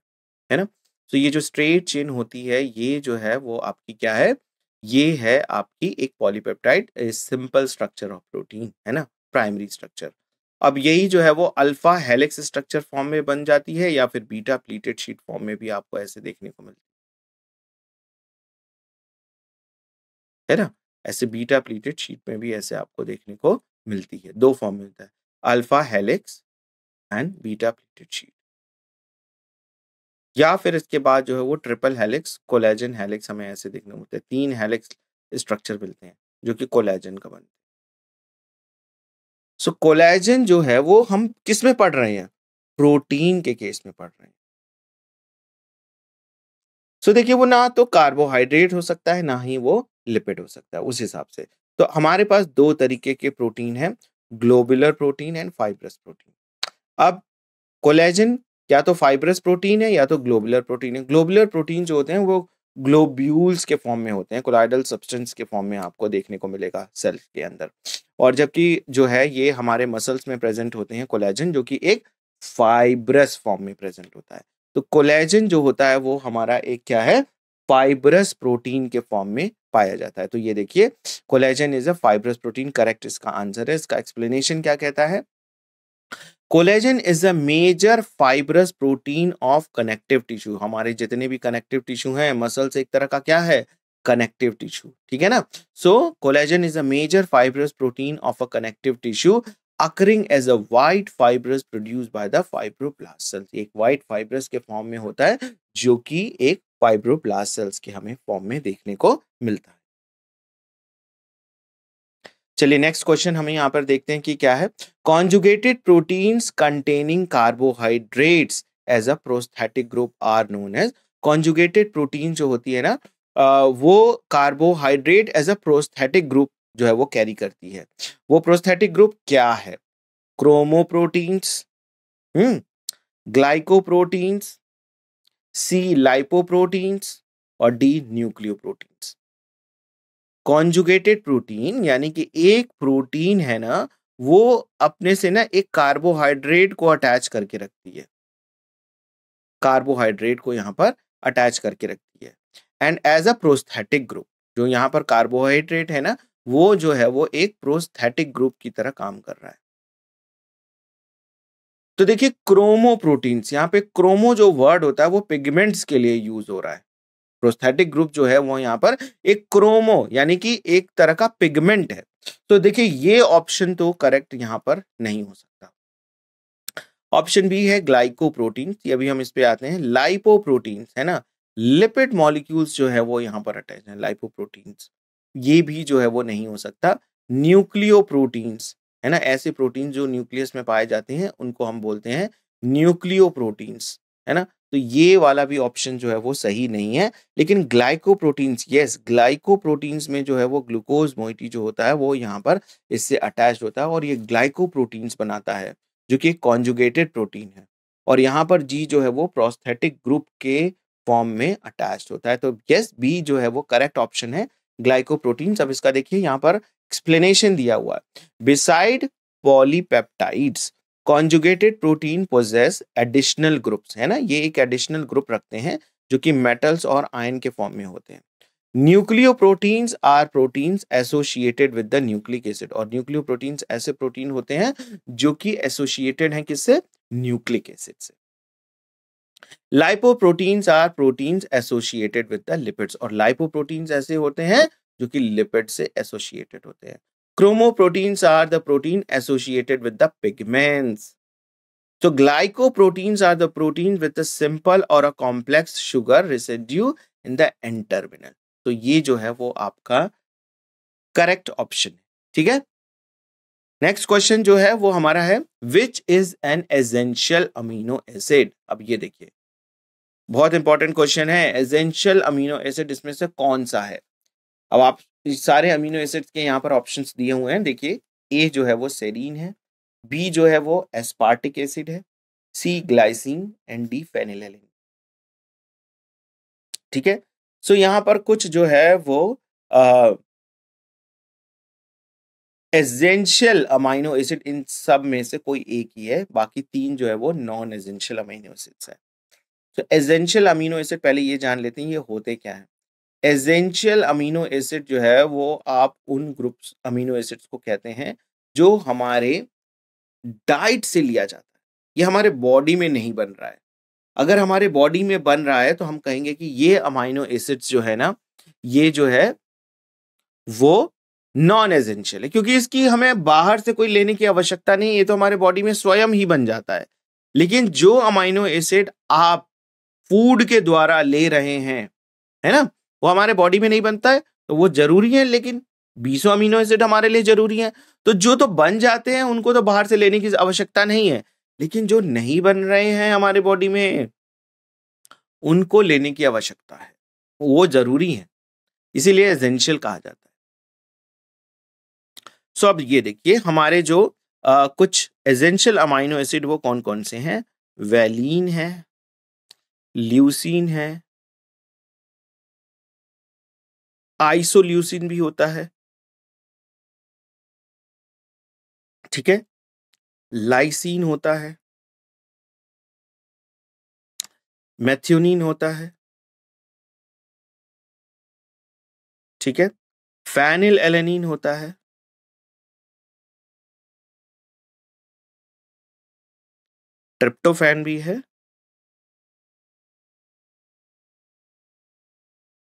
है ना। तो ये जो स्ट्रेट चेन होती है ये जो है वो आपकी क्या है, ये है आपकी एक polypeptide simple structure of protein, है ना, प्राइमरी स्ट्रक्चर। अब यही जो है वो अल्फा हेलिक्स स्ट्रक्चर फॉर्म में बन जाती है या फिर बीटा प्लीटेड शीट फॉर्म में भी आपको ऐसे देखने को मिलती है ना। ऐसे बीटा प्लीटेड शीट में भी ऐसे आपको देखने को मिलती है, 2 फॉर्म में होता है, alpha helix and beta pleated sheet. या फिर इसके बाद जो है वो ट्रिपल हेलिक्स, कोलेजन हेलिक्स हमें ऐसे देखने को मिलते हैं, 3 हेलिक्स स्ट्रक्चर मिलते हैं जो कि कोलेजन का बनते हैं। सो कोलेजन जो है वो हम किस में पढ़ रहे हैं? प्रोटीन के केस में पढ़ रहे हैं। सो देखिए वो ना तो कार्बोहाइड्रेट हो सकता है, ना ही वो लिपिड हो सकता है उस हिसाब से। तो हमारे पास 2 तरीके के प्रोटीन हैं, globular protein and fibrous protein. अब कोलेजन या तो फाइब्रस प्रोटीन है या तो ग्लोबुलर प्रोटीन है। ग्लोबुलर प्रोटीन जो होते हैं वो ग्लोब्यूल्स के फॉर्म में होते हैं, कोलाइडल सब्सटेंस के फॉर्म में आपको देखने को मिलेगा सेल के अंदर। और जबकि जो है ये हमारे मसल्स में प्रेजेंट होते हैं कोलेजन, जो कि एक फाइब्रस फॉर्म में प्रेजेंट होता है। तो कोलेजन जो होता है वो हमारा एक क्या है? फाइब्रस प्रोटीन के फॉर्म में पाया जाता है। तो ये देखिए collagen is a fibrous protein, correct इसका आंसर है। इसका एक्सप्लेनेशन क्या कहता है? Collagen is a major fibrous protein of connective tissue. हमारे जितने भी कनेक्टिव टिश्यू हैं, मसल्स एक तरह का क्या है? कनेक्टिव टिश्यू, ठीक है ना? So collagen is a major fibrous protein of a connective tissue occurring as a white fibrous produced by the fibroblast cells. एक व्हाइट फाइब्रस के फॉर्म में होता है जो कि एक फाइब्रोब्लास्ट सेल्स के हमें फॉर्म में देखने को मिलता है। चलिए नेक्स्ट क्वेश्चन हमें यहाँ पर देखते हैं कि क्या है। Conjugated proteins containing carbohydrates as a prosthetic group are known as. Conjugated protein जो होती है ना वो carbohydrate as a prosthetic group जो है वो कैरी करती है। वो प्रोस्थेटिक ग्रुप क्या है? क्रोमोप्रोटीन्स, ग्लाइकोप्रोटीन्स, सी लाइपोप्रोटीन्स और डी न्यूक्लियोप्रोटीन्स। कॉन्जुगेटेड प्रोटीन यानी कि एक प्रोटीन है ना वो अपने से ना एक कार्बोहाइड्रेट को अटैच करके रखती है, कार्बोहाइड्रेट को यहाँ पर अटैच करके रखती है। And as a prosthetic group, जो यहाँ पर कार्बोहाइड्रेट है ना वो जो है वो एक प्रोस्थेटिक ग्रुप की तरह काम कर रहा है। तो देखिए क्रोमो प्रोटीन्स, यहाँ पे क्रोमो जो वर्ड होता है वो पिगमेंट्स के लिए यूज हो रहा है। प्रोस्थेटिक ग्रुप जो है वो यहाँ पर एक क्रोमो यानी कि एक तरह का पिगमेंट है। तो देखिए ये ऑप्शन तो करेक्ट यहाँ पर नहीं हो सकता। ऑप्शन बी है ग्लाइकोप्रोटीन, ये अभी हम इस पे आते हैं। लाइपोप्रोटीन्स है ना, लिपिड मॉलिक्यूल्स जो है वो यहाँ पर अटैच है, लाइपोप्रोटीन्स, ये भी जो है वो नहीं हो सकता। न्यूक्लियोप्रोटीन्स है ना, ऐसे प्रोटीन जो न्यूक्लियस में पाए जाते हैं उनको हम बोलते हैं न्यूक्लियोप्रोटीन्स, है ना। तो ये वाला भी ऑप्शन जो है वो सही नहीं है। लेकिन ग्लाइकोप्रोटीन्स, यस, ग्लाइकोप्रोटीन्स में जो है वो ग्लूकोज मोइटी जो होता है वो यहाँ पर इससे अटैच होता है और ये ग्लाइकोप्रोटीन्स बनाता है जो कि कॉन्जुगेटेड प्रोटीन है। और यहाँ पर जी जो है वो प्रोस्थेटिक ग्रुप के फॉर्म में अटैच्ड होता है। तो यस, बी जो है वो करेक्ट ऑप्शन है, ग्लाइकोप्रोटीन्स। अब इसका देखिए यहाँ पर एक्सप्लेनेशन दिया हुआ है। Beside polypeptides conjugated protein possess additional groups, है ना, ये एक एडिशनल ग्रुप रखते हैं जो कि मेटल्स और आयन के फॉर्म में होते हैं। Nucleoproteins are proteins associated with the nucleic acid, और न्यूक्लियोप्रोटीन्स ऐसे प्रोटीन होते हैं जो कि एसोसिएटेड हैं किससे? न्यूक्लिक एसिड से। Lipoproteins are proteins associated with the lipids, और लाइपोप्रोटीन्स ऐसे होते हैं जो कि लिपिड से एसोसिएटेड होते हैं। Chromoproteins are the protein associated with the pigments. So glycoproteins are the protein with a simple or a complex sugar residue in the N-terminal. तो ये जो है वो आपका करेक्ट ऑप्शन है, ठीक है। नेक्स्ट क्वेश्चन जो है वो हमारा है which is an essential amino acid. अब ये देखिए बहुत इंपॉर्टेंट क्वेश्चन है, एसेंशियल अमीनो एसिड इसमें से कौन सा है। अब आप सारे अमीनो एसिड्स के यहाँ पर ऑप्शंस दिए हुए हैं, देखिए ए जो है वो सेरीन है, बी जो है वो एस्पार्टिक एसिड है, सी ग्लाइसिन एंड डी फेनिलैलानाइन, ठीक है। सो यहाँ पर कुछ जो है वो एसेंशियल अमीनो एसिड इन सब में से कोई एक ही है, बाकी 3 जो है वो नॉन एसेंशियल अमीनो एसिड्स है। तो एसेंशियल अमीनो एसिड पहले ये जान लेते हैं ये होते क्या है। एसेंशियल अमीनो एसिड जो है वो आप उन ग्रुप्स अमीनो एसिड्स को कहते हैं जो हमारे डाइट से लिया जाता है, ये हमारे बॉडी में नहीं बन रहा है। अगर हमारे बॉडी में बन रहा है तो हम कहेंगे कि ये अमीनो एसिड्स जो है ना ये जो है वो नॉन एसेंशियल है, क्योंकि इसकी हमें बाहर से कोई लेने की आवश्यकता नहीं, ये तो हमारे बॉडी में स्वयं ही बन जाता है। लेकिन जो अमाइनो एसिड आप फूड के द्वारा ले रहे हैं, है ना, वो हमारे बॉडी में नहीं बनता है, तो वो जरूरी है, लेकिन 20 अमीनो एसिड हमारे लिए जरूरी है। तो जो तो बन जाते हैं उनको तो बाहर से लेने की आवश्यकता नहीं है, लेकिन जो नहीं बन रहे हैं हमारे बॉडी में उनको लेने की आवश्यकता है, वो जरूरी है, इसीलिए एसेंशियल कहा जाता है। सो अब ये देखिए हमारे जो कुछ एसेंशियल अमाइनो एसिड वो कौन कौन से हैं। वैलीन है, ल्यूसीन है, आइसोल्यूसिन भी होता है, ठीक है, लाइसीन होता है, मेथियोनिन होता है, ठीक है, फेनिल एलेनिन होता है, ट्रिप्टोफैन भी है,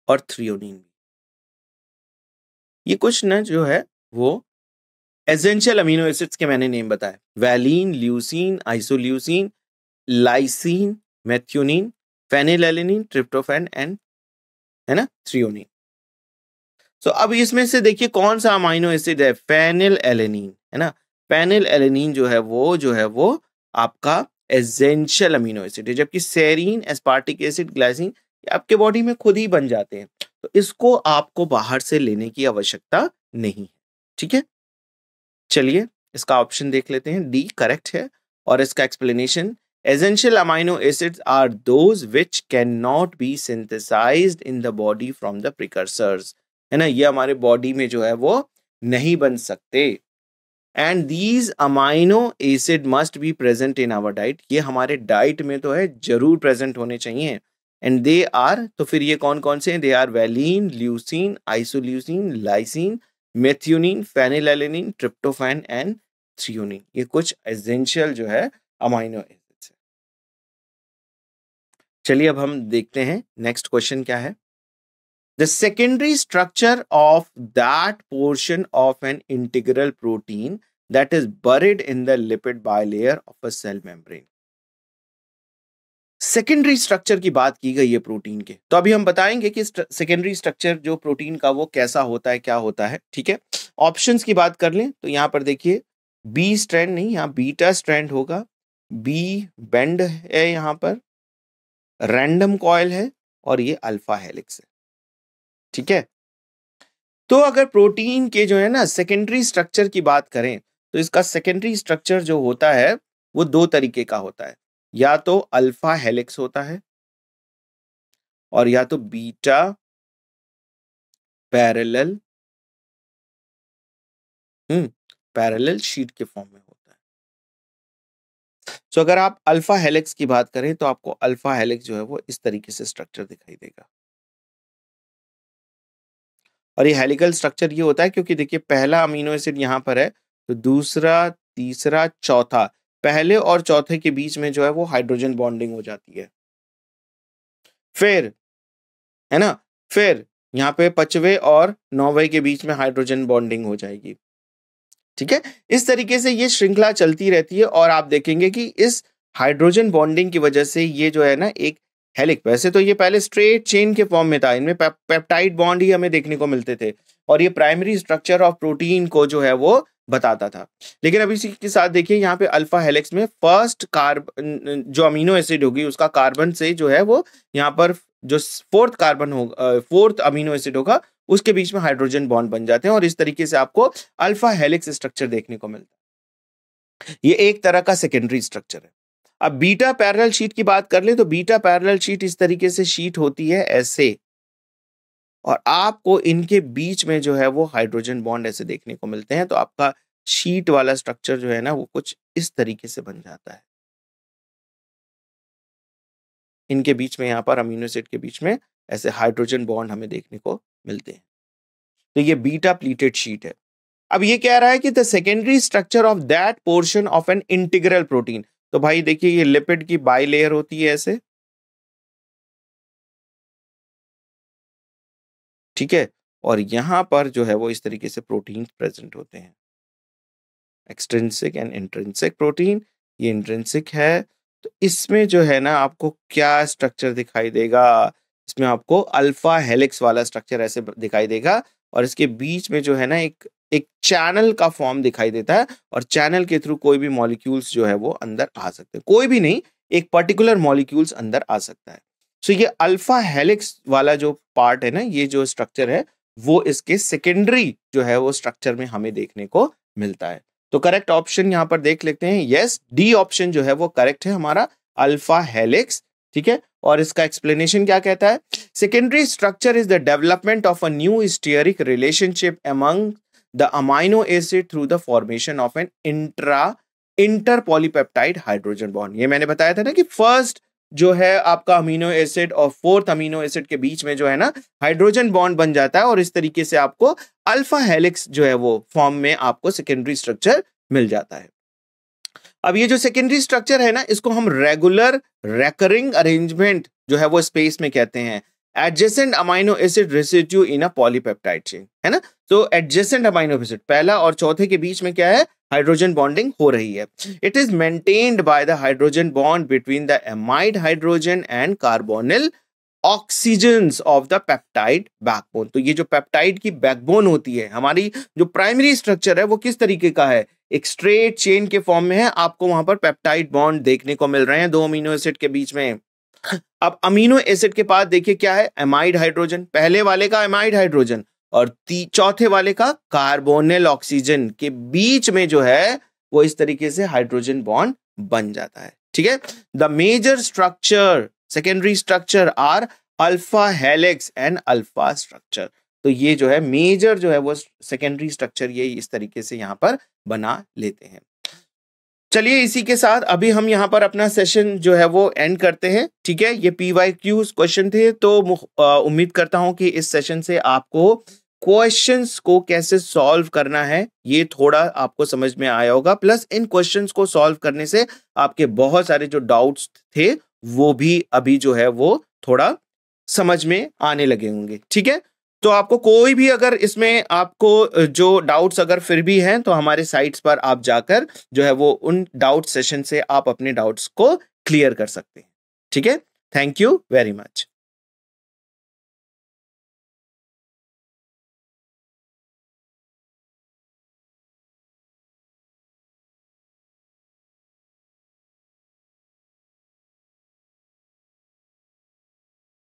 और थ्रियोनिन भी। ये कुछ ना जो है वो एसेंशियल अमीनो एसिड्स के मैंने नेम बताए। Valine, leucine, isoleucine, lysine, methionine, phenylalanine, tryptophan and, है ना, थ्रियोनिन। सो अब इसमें से देखिए कौन सा अमीनो एसिड है, फेनिलएलेनिन, है ना। फेनिलएलेनिन जो है वो आपका एसेंशियल अमीनो एसिड है, जबकि सेरीन, एस्पार्टिक एसिड, ग्लाइसिन आपके बॉडी में खुद ही बन जाते हैं, तो इसको आपको बाहर से लेने की आवश्यकता नहीं है, ठीक है। चलिए इसका ऑप्शन देख लेते हैं, डी करेक्ट है। और इसका explanation, essential amino acids are those which can not be synthesized in the body from the precursors, है ना, ये हमारे बॉडी में जो है वो नहीं बन सकते। And these amino acid must be present in our diet, ये हमारे डाइट में तो है, जरूर प्रेजेंट होने चाहिए। एंड दे आर, तो फिर ये कौन कौन से हैं, they are valine, leucine, isoleucine, lysine, methionine, phenylalanine, tryptophan and threonine, ये कुछ एसेंशियल जो है अमाइनो एसिड्स है। चलिए अब हम देखते हैं नेक्स्ट क्वेश्चन क्या है। The secondary structure of that portion of an integral protein that is buried in the lipid bilayer of a cell membrane. Secondary structure की बात की गई है प्रोटीन के, तो अभी हम बताएंगे कि सेकेंडरी स्ट्रक्चर जो प्रोटीन का वो कैसा होता है, क्या होता है, ठीक है। ऑप्शंस की बात कर लें तो यहां पर देखिए बी स्ट्रैंड नहीं, यहां बीटा स्ट्रैंड होगा, बी बेंड है, यहां पर रैंडम कॉइल है, और ये अल्फा हेलिक्स है, ठीक है। तो अगर प्रोटीन के जो है ना सेकेंडरी स्ट्रक्चर की बात करें, तो इसका सेकेंडरी स्ट्रक्चर जो होता है वो दो तरीके का होता है, या तो अल्फा हेलिक्स होता है, और या तो बीटा पैरेलल पैरेलल शीट के फॉर्म में होता है। तो अगर आप अल्फा हेलिक्स की बात करें तो आपको अल्फा हेलिक्स जो है वो इस तरीके से स्ट्रक्चर दिखाई देगा, और ये हेलिकल स्ट्रक्चर ये होता है क्योंकि देखिए पहला अमीनो एसिड यहां पर है, तो दूसरा, तीसरा, चौथा, पहले और चौथे के बीच में जो है वो हाइड्रोजन बॉन्डिंग हो जाती है। फिर, है ना, फिर यहाँ पे पांचवें और नौवें के बीच में हाइड्रोजन बॉन्डिंग हो जाएगी, ठीक है। इस तरीके से ये श्रृंखला चलती रहती है, और आप देखेंगे कि इस हाइड्रोजन बॉन्डिंग की वजह से ये जो है ना एक हेलिक, वैसे तो ये पहले स्ट्रेट चेन के फॉर्म में था, इनमें पेप्टाइड बॉन्ड ही हमें देखने को मिलते थे, और ये प्राइमरी स्ट्रक्चर ऑफ प्रोटीन को जो है वो बताता था। लेकिन अभी इसी के साथ देखिए यहाँ पे अल्फा हेलिक्स में फर्स्ट कार्बन जो अमीनो एसिड होगी उसका कार्बन से जो है वो यहाँ पर जो फोर्थ कार्बन होगा, फोर्थ अमीनो एसिड होगा, उसके बीच में हाइड्रोजन बॉन्ड बन जाते हैं, और इस तरीके से आपको अल्फा हेलिक्स स्ट्रक्चर देखने को मिलता है। ये एक तरह का सेकेंडरी स्ट्रक्चर है। अब बीटा पैरेलल शीट की बात कर ले तो बीटा पैरेलल शीट इस तरीके से शीट होती है ऐसे, और आपको इनके बीच में जो है वो हाइड्रोजन बॉन्ड ऐसे देखने को मिलते हैं, तो आपका शीट वाला स्ट्रक्चर जो है ना वो कुछ इस तरीके से बन जाता है। इनके बीच में यहाँ पर अमीनो एसिड के बीच में ऐसे हाइड्रोजन बॉन्ड हमें देखने को मिलते हैं, तो ये बीटा प्लीटेड शीट है। अब ये कह रहा है कि the secondary structure of that portion of an integral protein, तो भाई देखिए ये लिपिड की बाई लेयर होती है ऐसे, ठीक है, और यहां पर जो है वो इस तरीके से प्रोटीन प्रेजेंट होते हैं, एक्सट्रिंसिक एंड इंट्रिंसिक प्रोटीन, ये इंट्रिंसिक है तो इसमें जो है ना आपको क्या स्ट्रक्चर दिखाई देगा, इसमें आपको अल्फा हेलिक्स वाला स्ट्रक्चर ऐसे दिखाई देगा और इसके बीच में जो है ना एक एक चैनल का फॉर्म दिखाई देता है और चैनल के थ्रू कोई भी मॉलिक्यूल्स जो है वो अंदर आ सकते हैं, कोई भी नहीं, एक पर्टिकुलर मॉलिक्यूल्स अंदर आ सकता है। सो ये अल्फा हेलिक्स वाला जो पार्ट है ना, ये जो स्ट्रक्चर है वो इसके सेकेंडरी जो है वो स्ट्रक्चर में हमें देखने को मिलता है। तो करेक्ट ऑप्शन यहां पर देख लेते हैं, यस डी ऑप्शन जो है वो करेक्ट है हमारा, अल्फा हेलिक्स। ठीक है, और इसका एक्सप्लेनेशन क्या कहता है, secondary structure is the development of a new steric relationship among the amino acid through the formation of an inter polypeptide hydrogen bond. ये मैंने बताया था ना कि फर्स्ट जो है आपका अमीनो एसिड और फोर्थ अमीनो एसिड के बीच में जो है ना हाइड्रोजन बॉन्ड बन जाता है और इस तरीके से आपको अल्फा हेलिक्स जो है वो फॉर्म में आपको सेकेंडरी स्ट्रक्चर मिल जाता है। अब ये जो सेकेंडरी स्ट्रक्चर है ना, इसको हम रेगुलर रेकरिंग अरेंजमेंट जो है वो स्पेस में कहते हैं, adjacent amino acid residue in a polypeptide chain, है ना। तो एडजेसेंट अमाइनो एसिड पहला और चौथे के बीच में क्या है, हाइड्रोजन बॉन्डिंग हो रही है। It is maintained by the hydrogen bond between the amide hydrogen and carbonyl oxygens of the peptide backbone. तो ये जो पेप्टाइड की बैकबोन होती है, हमारी जो प्राइमरी स्ट्रक्चर है वो किस तरीके का है, एक स्ट्रेट चेन के फॉर्म में है। आपको वहां पर पेप्टाइड बॉन्ड देखने को मिल रहे हैं दो अमीनो एसिड के बीच में। अब अमीनो एसिड के पास देखिए क्या है, एमाइड हाइड्रोजन, पहले वाले का एमाइड हाइड्रोजन और चौथे वाले का कार्बोनिल ऑक्सीजन के बीच में जो है वो इस तरीके से हाइड्रोजन बॉन्ड बन जाता है। ठीक है, the major structure secondary structure are alpha helix and alpha structure. तो ये जो है मेजर जो है वो सेकेंडरी स्ट्रक्चर ये इस तरीके से यहां पर बना लेते हैं। चलिए इसी के साथ अभी हम यहाँ पर अपना सेशन जो है वो एंड करते हैं। ठीक है, ये PYQs क्वेश्चन थे, तो उम्मीद करता हूं कि इस सेशन से आपको क्वेश्चंस को कैसे सॉल्व करना है ये थोड़ा आपको समझ में आया होगा, प्लस इन क्वेश्चंस को सॉल्व करने से आपके बहुत सारे जो डाउट्स थे वो भी अभी जो है वो थोड़ा समझ में आने लगे होंगे। ठीक है, तो आपको कोई भी अगर इसमें आपको जो डाउट्स अगर फिर भी हैं तो हमारे साइट्स पर आप जाकर जो है वो उन डाउट सेशन से आप अपने डाउट्स को क्लियर कर सकते हैं। ठीक है, थैंक यू वेरी मच।